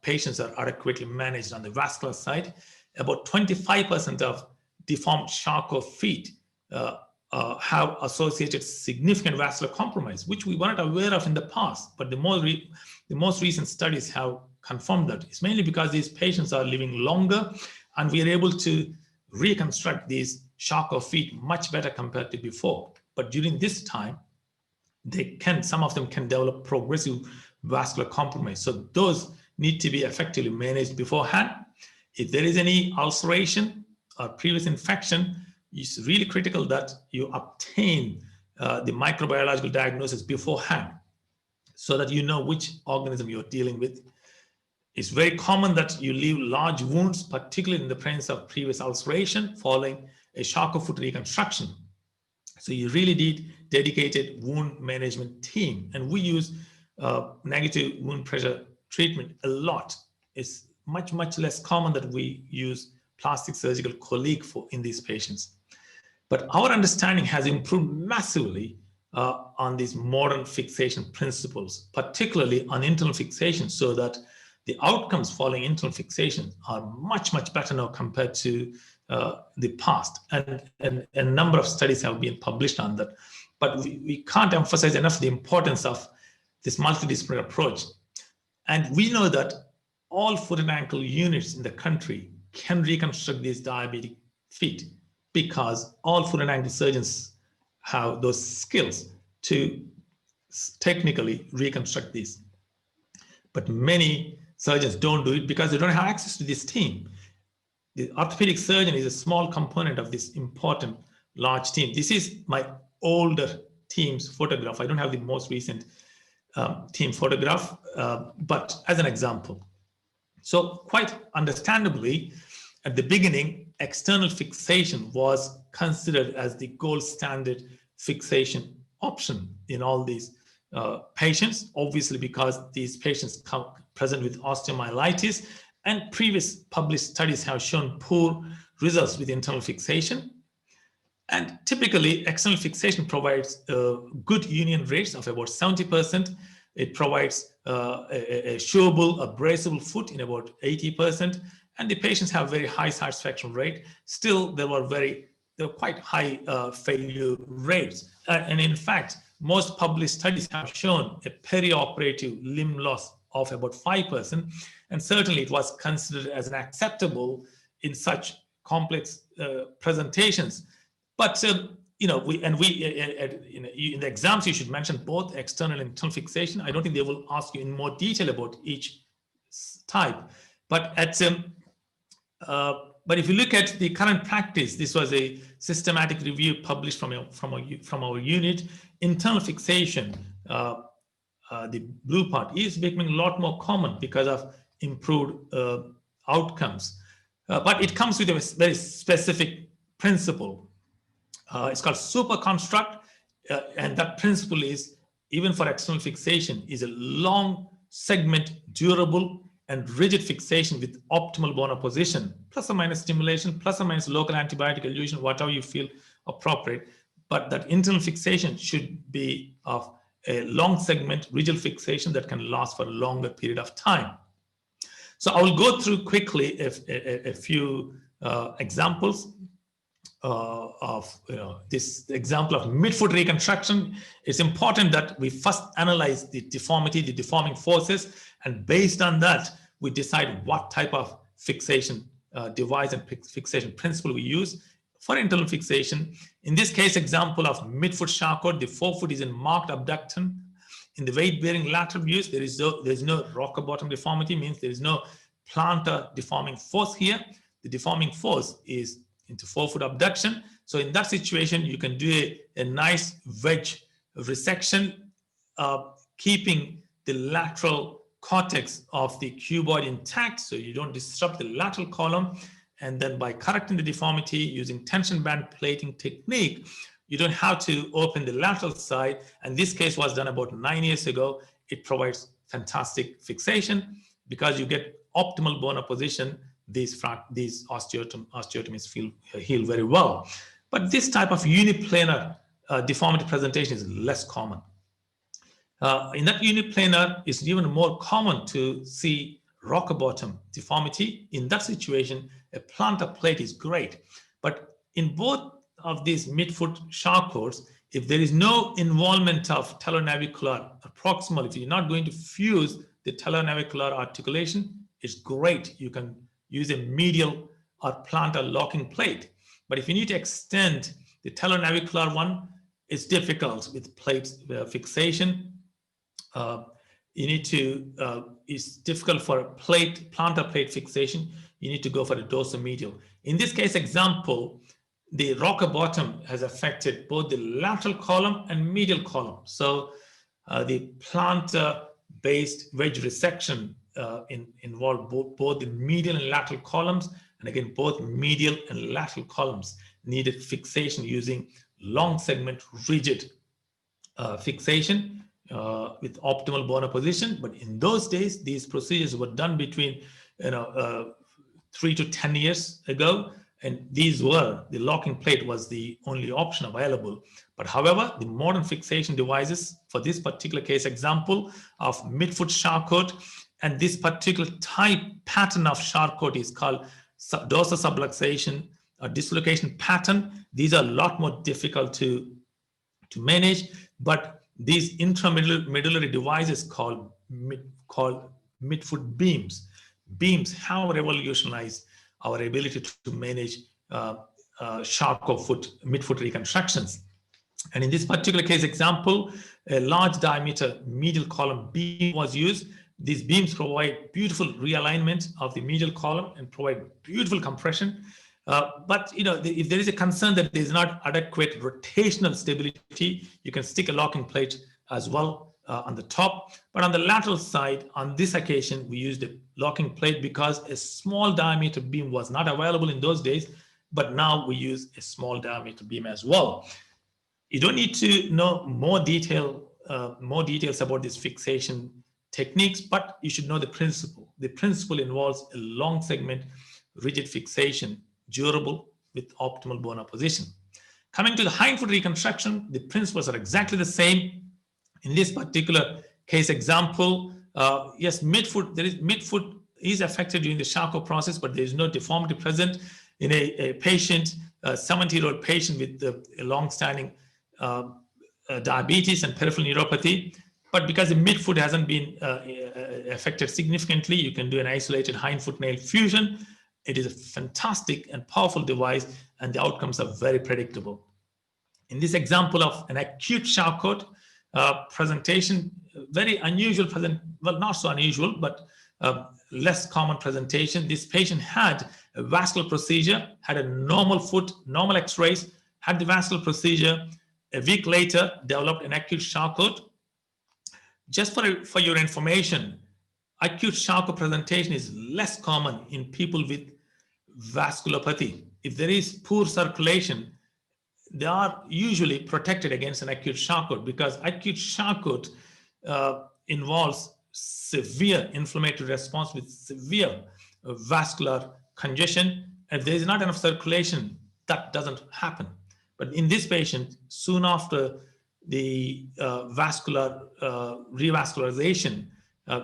patients are adequately managed on the vascular side. About 25% of deformed Charcot feet have associated significant vascular compromise, which we weren't aware of in the past. But the most recent studies have confirmed that. It's mainly because these patients are living longer, and we are able to reconstruct these Charcot feet much better compared to before. But during this time, some of them can develop progressive vascular compromise. So those need to be effectively managed beforehand. If there is any ulceration or previous infection, it's really critical that you obtain the microbiological diagnosis beforehand so that you know which organism you're dealing with. It's very common that you leave large wounds, particularly in the presence of previous ulceration following a Charcot foot reconstruction. So you really need dedicated wound management team. And we use negative wound pressure treatment a lot. It's much less common that we use plastic surgical colleague in these patients. But our understanding has improved massively on these modern fixation principles, particularly on internal fixation, so that the outcomes following internal fixation are much better now compared to the past. And a number of studies have been published on that. But we can't emphasize enough the importance of this multidisciplinary approach. And we know that all foot and ankle units in the country can reconstruct these diabetic feet because all foot and ankle surgeons have those skills to technically reconstruct these. But many surgeons don't do it because they don't have access to this team. The orthopedic surgeon is a small component of this important large team. This is my older team's photograph. I don't have the most recent team photograph, but as an example. So quite understandably, at the beginning, external fixation was considered as the gold standard fixation option in all these patients, obviously because these patients present with osteomyelitis, and previous published studies have shown poor results with internal fixation. And typically, external fixation provides good union rates of about 70%. It provides a showable, a braceable foot in about 80%, and the patients have very high satisfaction rate. Still, there were quite high failure rates. And in fact, most published studies have shown a perioperative limb loss of about 5%, and certainly it was considered as an acceptable in such complex presentations. But in the exams you should mention both external and internal fixation. I don't think they will ask you in more detail about each type. But if you look at the current practice, this was a systematic review published from our unit. Internal fixation, the blue part, is becoming a lot more common because of improved outcomes. But it comes with a very specific principle. It's called super construct, and that principle is, even for external fixation, is a long segment, durable and rigid fixation with optimal bone opposition, plus or minus stimulation, plus or minus local antibiotic elution, whatever you feel appropriate. But that internal fixation should be of a long segment, rigid fixation that can last for a longer period of time. So I will go through quickly a few examples of this example of midfoot reconstruction. It's important that we first analyze the deformity, the deforming forces, and based on that, we decide what type of fixation device and fixation principle we use for internal fixation. In this case example of midfoot Charcot, the forefoot is in marked abduction. In the weight-bearing lateral views, there is no rocker bottom deformity, means there is no plantar deforming force here. The deforming force is into forefoot abduction. So in that situation, you can do a nice wedge resection, keeping the lateral cortex of the cuboid intact, so you don't disrupt the lateral column. And then by correcting the deformity using tension band plating technique, you don't have to open the lateral side. And this case was done about 9 years ago. It provides fantastic fixation because you get optimal bone opposition. These osteotomies heal very well. But this type of uniplanar deformity presentation is less common. In that uniplanar, it's even more common to see rocker bottom deformity. In that situation, a plantar plate is great. But in both of these midfoot Charcots, if there is no involvement of talonavicular or proximal, if you're not going to fuse the talonavicular articulation, it's great. You can use a medial or plantar locking plate. But if you need to extend the talonavicular one, it's difficult with plate fixation. It's difficult for a plantar plate fixation. You need to go for a dorsomedial. In this case example, the rocker bottom has affected both the lateral column and medial column. So the plantar-based wedge resection involved both the medial and lateral columns. And again, both medial and lateral columns needed fixation using long segment rigid fixation with optimal bone opposition. But in those days, these procedures were done between 3 to 10 years ago. And the locking plate was the only option available. But however, the modern fixation devices for this particular case example of midfoot Charcot, and this particular pattern of Charcot is called dorsal subluxation or dislocation pattern. These are a lot more difficult to manage, but these intramedullary devices called midfoot beams. Beams have revolutionized our ability to manage Charcot midfoot reconstructions. And in this particular case example, a large diameter medial column beam was used. These beams provide beautiful realignment of the medial column and provide beautiful compression. But if there is a concern that there is not adequate rotational stability, you can stick a locking plate as well on the top. But on the lateral side, on this occasion, we used a locking plate because a small diameter beam was not available in those days, but now we use a small diameter beam as well. You don't need to know more details about this fixation techniques, but you should know the principle. The principle involves a long segment, rigid fixation, durable with optimal bone opposition. Coming to the hindfoot reconstruction, the principles are exactly the same. In this particular case example, yes, midfoot is affected during the Charcot process, but there is no deformity present in a patient, a 70-year-old patient with a long-standing diabetes and peripheral neuropathy. But because the midfoot hasn't been affected significantly, you can do an isolated hindfoot nail fusion. It is a fantastic and powerful device, and the outcomes are very predictable. In this example of an acute Charcot presentation, very unusual well, not so unusual, but less common presentation. This patient had a vascular procedure, had a normal foot, normal x-rays, had the vascular procedure. A week later, developed an acute Charcot. Just for your information, acute Charcot presentation is less common in people with vasculopathy. If there is poor circulation, they are usually protected against an acute Charcot, because acute Charcot involves severe inflammatory response with severe vascular congestion. If there is not enough circulation, that doesn't happen. But in this patient, soon after the vascular revascularization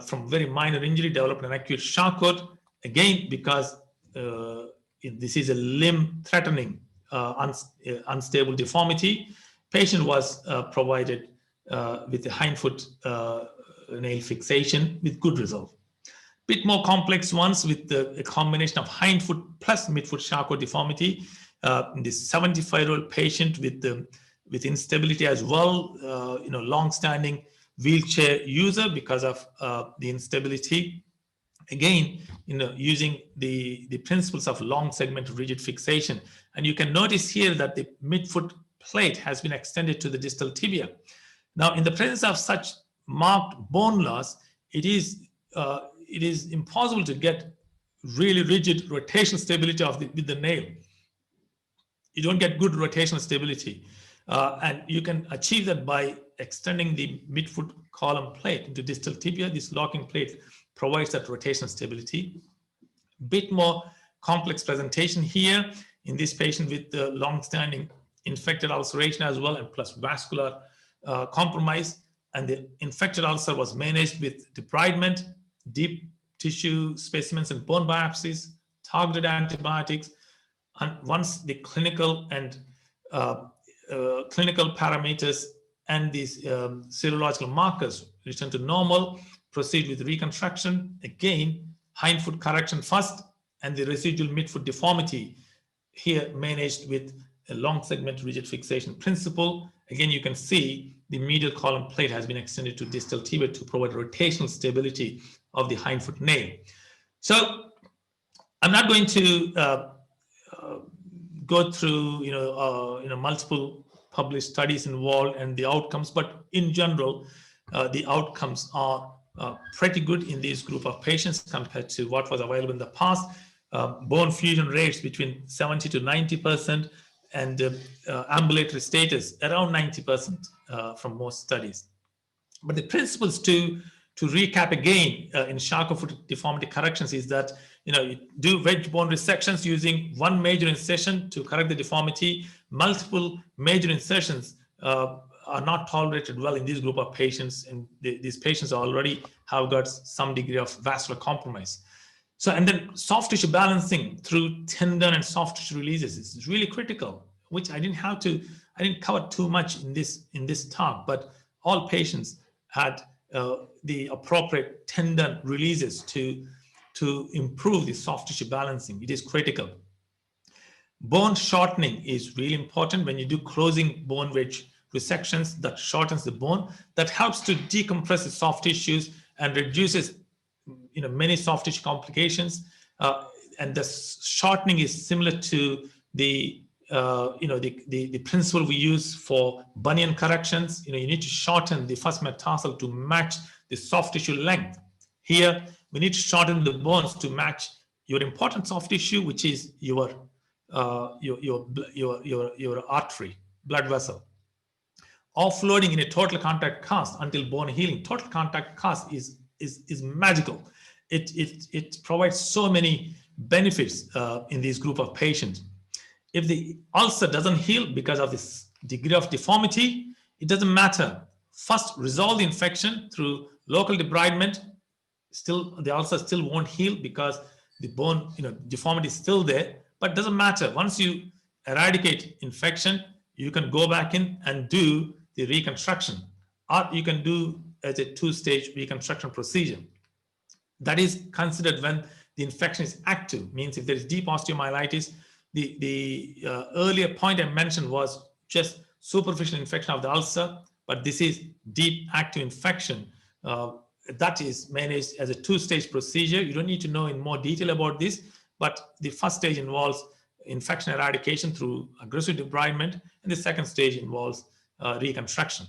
from very minor injury, developed an acute Charcot, again because this is a limb-threatening unstable deformity. Patient was provided with a hindfoot nail fixation with good result. Bit more complex ones with a combination of hindfoot plus midfoot Charcot deformity. This 75-year-old patient with instability as well, long-standing wheelchair user because of the instability. Again, using the principles of long segment rigid fixation. And you can notice here that the midfoot plate has been extended to the distal tibia. Now, in the presence of such marked bone loss, it is impossible to get really rigid rotational stability with the nail. You don't get good rotational stability. And you can achieve that by extending the midfoot column plate into distal tibia. This locking plate provides that rotational stability. Bit more complex presentation here in this patient with the long-standing infected ulceration as well, and plus vascular compromise. And the infected ulcer was managed with debridement, deep tissue specimens and bone biopsies, targeted antibiotics. And once the clinical and clinical parameters and these serological markers return to normal, proceed with reconstruction. Again, hindfoot correction first, and the residual midfoot deformity here managed with a long segment rigid fixation principle. Again, you can see the medial column plate has been extended to distal tibia to provide rotational stability of the hindfoot nail. So I'm not going to go through multiple published studies involved and the outcomes, but in general, the outcomes are pretty good in this group of patients compared to what was available in the past. Bone fusion rates between 70 to 90%, and ambulatory status around 90% from most studies. But the principles to recap again in Charcot foot deformity corrections is that you do wedge bone resections using one major incision to correct the deformity. Multiple major incisions are not tolerated well in this group of patients, and these patients already have got some degree of vascular compromise. So, and then soft tissue balancing through tendon and soft tissue releases is really critical, which I didn't cover too much in this talk, but all patients had the appropriate tendon releases to improve the soft tissue balancing. It is critical. Bone shortening is really important when you do closing bone wedge resections. That shortens the bone. That helps to decompress the soft tissues and reduces many soft tissue complications. And the shortening is similar to the principle we use for bunion corrections. You need to shorten the first metatarsal to match the soft tissue length. Here, we need to shorten the bones to match your important soft tissue, which is your artery, blood vessel. Offloading in a total contact cast until bone healing. Total contact cast is is magical. It provides so many benefits in this group of patients. If the ulcer doesn't heal because of this degree of deformity, it doesn't matter. First, resolve the infection through local debridement. Still, the ulcer still won't heal because the bone, deformity is still there, but it doesn't matter. Once you eradicate infection, you can go back in and do the reconstruction, or you can do as a two-stage reconstruction procedure. That is considered when the infection is active, means if there is deep osteomyelitis. The earlier point I mentioned was just superficial infection of the ulcer, but this is deep active infection. That is managed as a two-stage procedure. You don't need to know in more detail about this, but the first stage involves infection eradication through aggressive debridement, and the second stage involves reconstruction.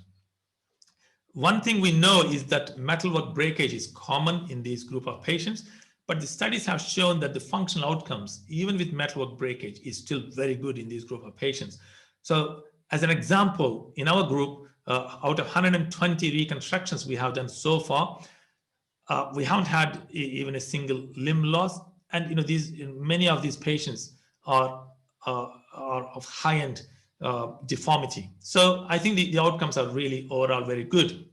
One thing we know is that metalwork breakage is common in this group of patients, but the studies have shown that the functional outcomes, even with metalwork breakage, is still very good in this group of patients. So as an example, in our group, out of 120 reconstructions we have done so far, we haven't had even a single limb loss. And many of these patients are of high-end deformity. So I think the outcomes are really overall very good.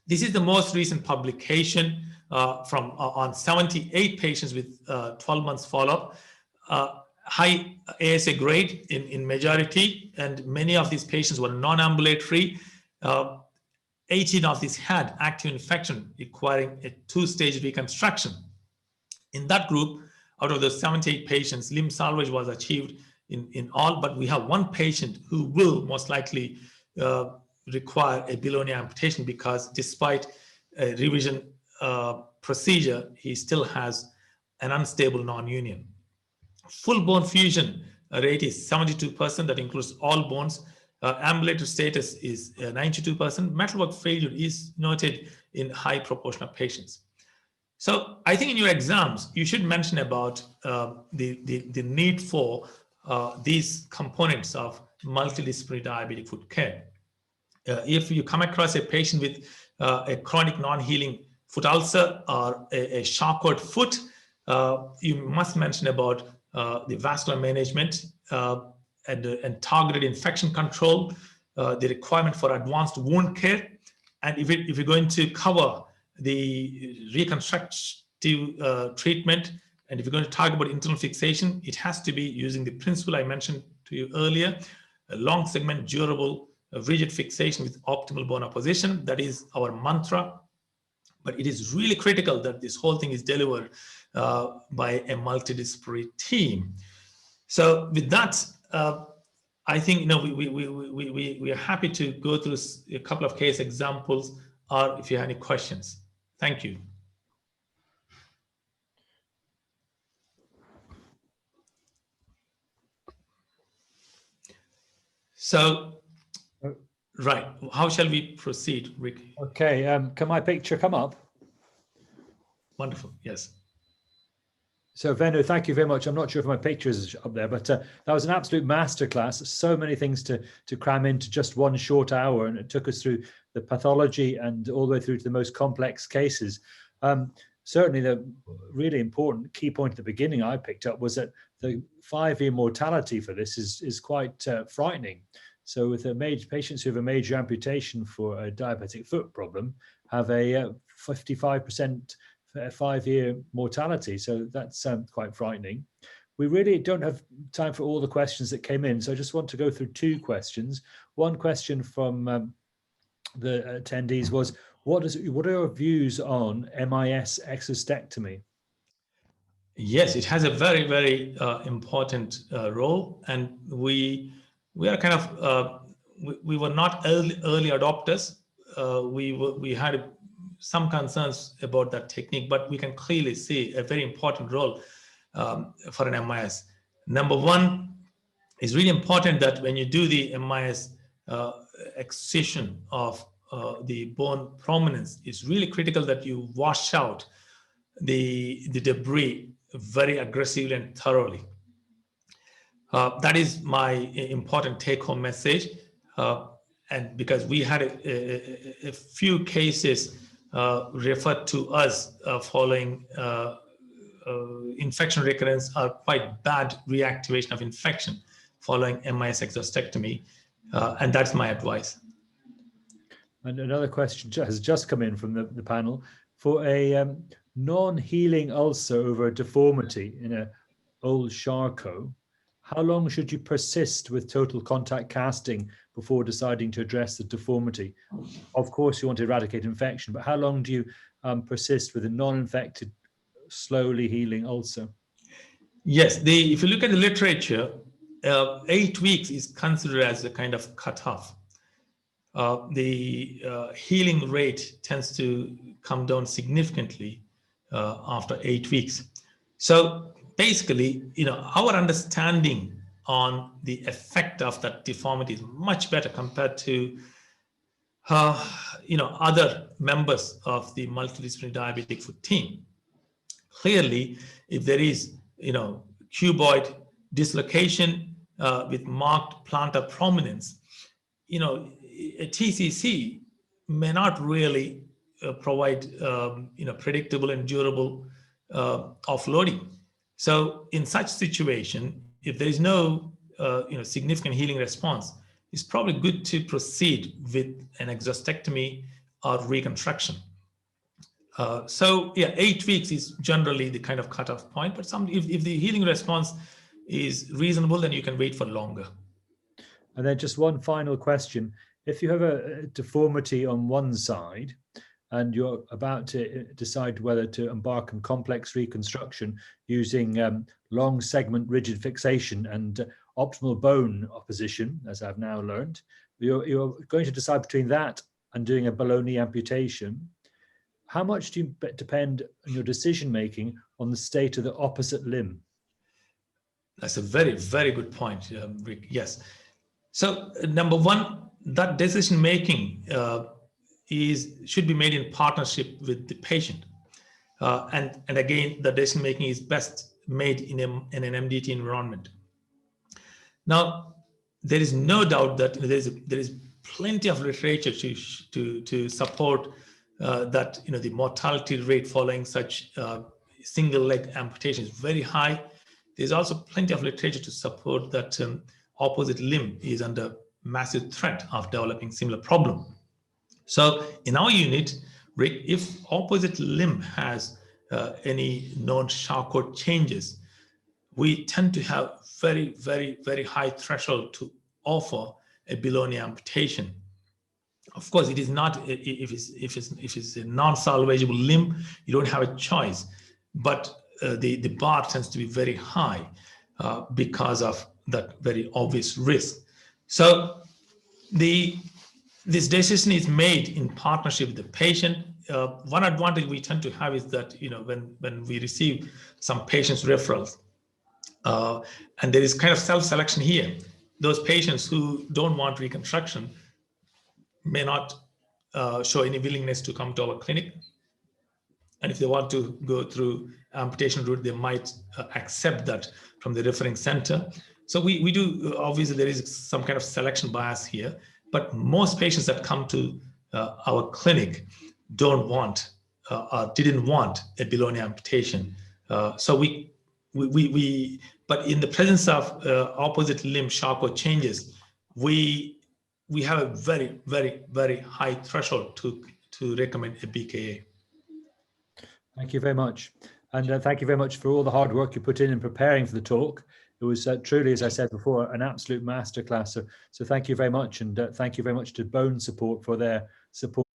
This is the most recent publication on 78 patients with 12 months follow-up. High ASA grade in majority, and many of these patients were non-ambulatory. 18 of these had active infection requiring a two-stage reconstruction. In that group, out of the 78 patients, limb salvage was achieved in all, but we have one patient who will most likely require a below-knee amputation because despite a revision procedure, he still has an unstable non-union. Full bone fusion rate is 72%, that includes all bones. Ambulatory status is 92%. Metalwork failure is noted in high proportion of patients. So I think in your exams, you should mention about the need for these components of multidisciplinary diabetic foot care. If you come across a patient with a chronic non-healing foot ulcer or a Charcot foot, you must mention about the vascular management and targeted infection control, the requirement for advanced wound care. And if you're going to cover the reconstructive treatment, and if you're going to talk about internal fixation, it has to be using the principle I mentioned to you earlier, a long segment, durable, rigid fixation with optimal bone opposition. That is our mantra. But it is really critical that this whole thing is delivered by a multidisciplinary team. So with that, I think we are happy to go through a couple of case examples, or if you have any questions. Thank you. So, right, how shall we proceed, Rick? Okay, can my picture come up? Wonderful, yes. So Venu, thank you very much. I'm not sure if my picture is up there, but that was an absolute masterclass. So many things to cram into just one short hour, and it took us through the pathology and all the way through to the most complex cases. Certainly the really important key point at the beginning I picked up was that the 5-year mortality for this is quite frightening. So with patients who have a major amputation for a diabetic foot problem have a 55% 5-year mortality. So that's quite frightening. We really don't have time for all the questions that came in. So I just want to go through 2 questions. One question from the attendees was, what are your views on MIS exostectomy? Yes, it has a very, very important role, and we are kind of we were not early adopters. We had some concerns about that technique, but we can clearly see a very important role for an MIS. Number one, it's really important that when you do the MIS excision of the bone prominence, it's really critical that you wash out the debris very aggressively and thoroughly. That is my important take-home message. And because we had a few cases referred to us following infection recurrence or quite bad reactivation of infection following MIS exostectomy, and that's my advice. And another question has just come in from the panel. For a non-healing ulcer over a deformity in an old Charcot, how long should you persist with total contact casting before deciding to address the deformity? Of course, you want to eradicate infection, but how long do you persist with a non-infected, slowly healing ulcer? Yes, if you look at the literature, 8 weeks is considered as a kind of cutoff. The healing rate tends to come down significantly after 8 weeks. So basically, our understanding on the effect of that deformity is much better compared to other members of the multidisciplinary diabetic foot team. Clearly, if there is cuboid dislocation with marked plantar prominence, a TCC may not really provide predictable and durable offloading. So in such situation, if there is no significant healing response, it's probably good to proceed with an exostectomy or reconstruction. So yeah, 8 weeks is generally the kind of cutoff point, but if the healing response is reasonable, then you can wait for longer. And then just one final question. If you have a deformity on one side and you're about to decide whether to embark on complex reconstruction using long segment rigid fixation and optimal bone opposition, as I've now learned, you're going to decide between that and doing a below-knee amputation. How much do you depend on your decision-making on the state of the opposite limb? That's a very, very good point, Rick. Yes. So number one, that decision-making should be made in partnership with the patient. And again, the decision-making is best made in an MDT environment. Now, there is no doubt that there is plenty of literature to support that the mortality rate following such single leg amputation is very high. There's also plenty of literature to support that opposite limb is under massive threat of developing similar problem. So in our unit, Rick, if opposite limb has any known Charcot changes, we tend to have very, very, very high threshold to offer a below-knee amputation. Of course, it is not, if it's a non-salvageable limb, you don't have a choice, but the bar tends to be very high because of that very obvious risk. So this decision is made in partnership with the patient. One advantage we tend to have is that when we receive some patients' referrals, and there is kind of self-selection here. Those patients who don't want reconstruction may not show any willingness to come to our clinic. And if they want to go through amputation route, they might accept that from the referring center. So we do, obviously there is some kind of selection bias here, but most patients that come to our clinic don't want or didn't want a below-knee amputation. So but in the presence of opposite limb Charcot changes, we have a very, very, very high threshold to recommend a BKA. Thank you very much. And thank you very much for all the hard work you put in preparing for the talk. It was truly, as I said before, an absolute masterclass. So thank you very much. And thank you very much to Bone Support for their support.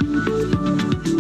you.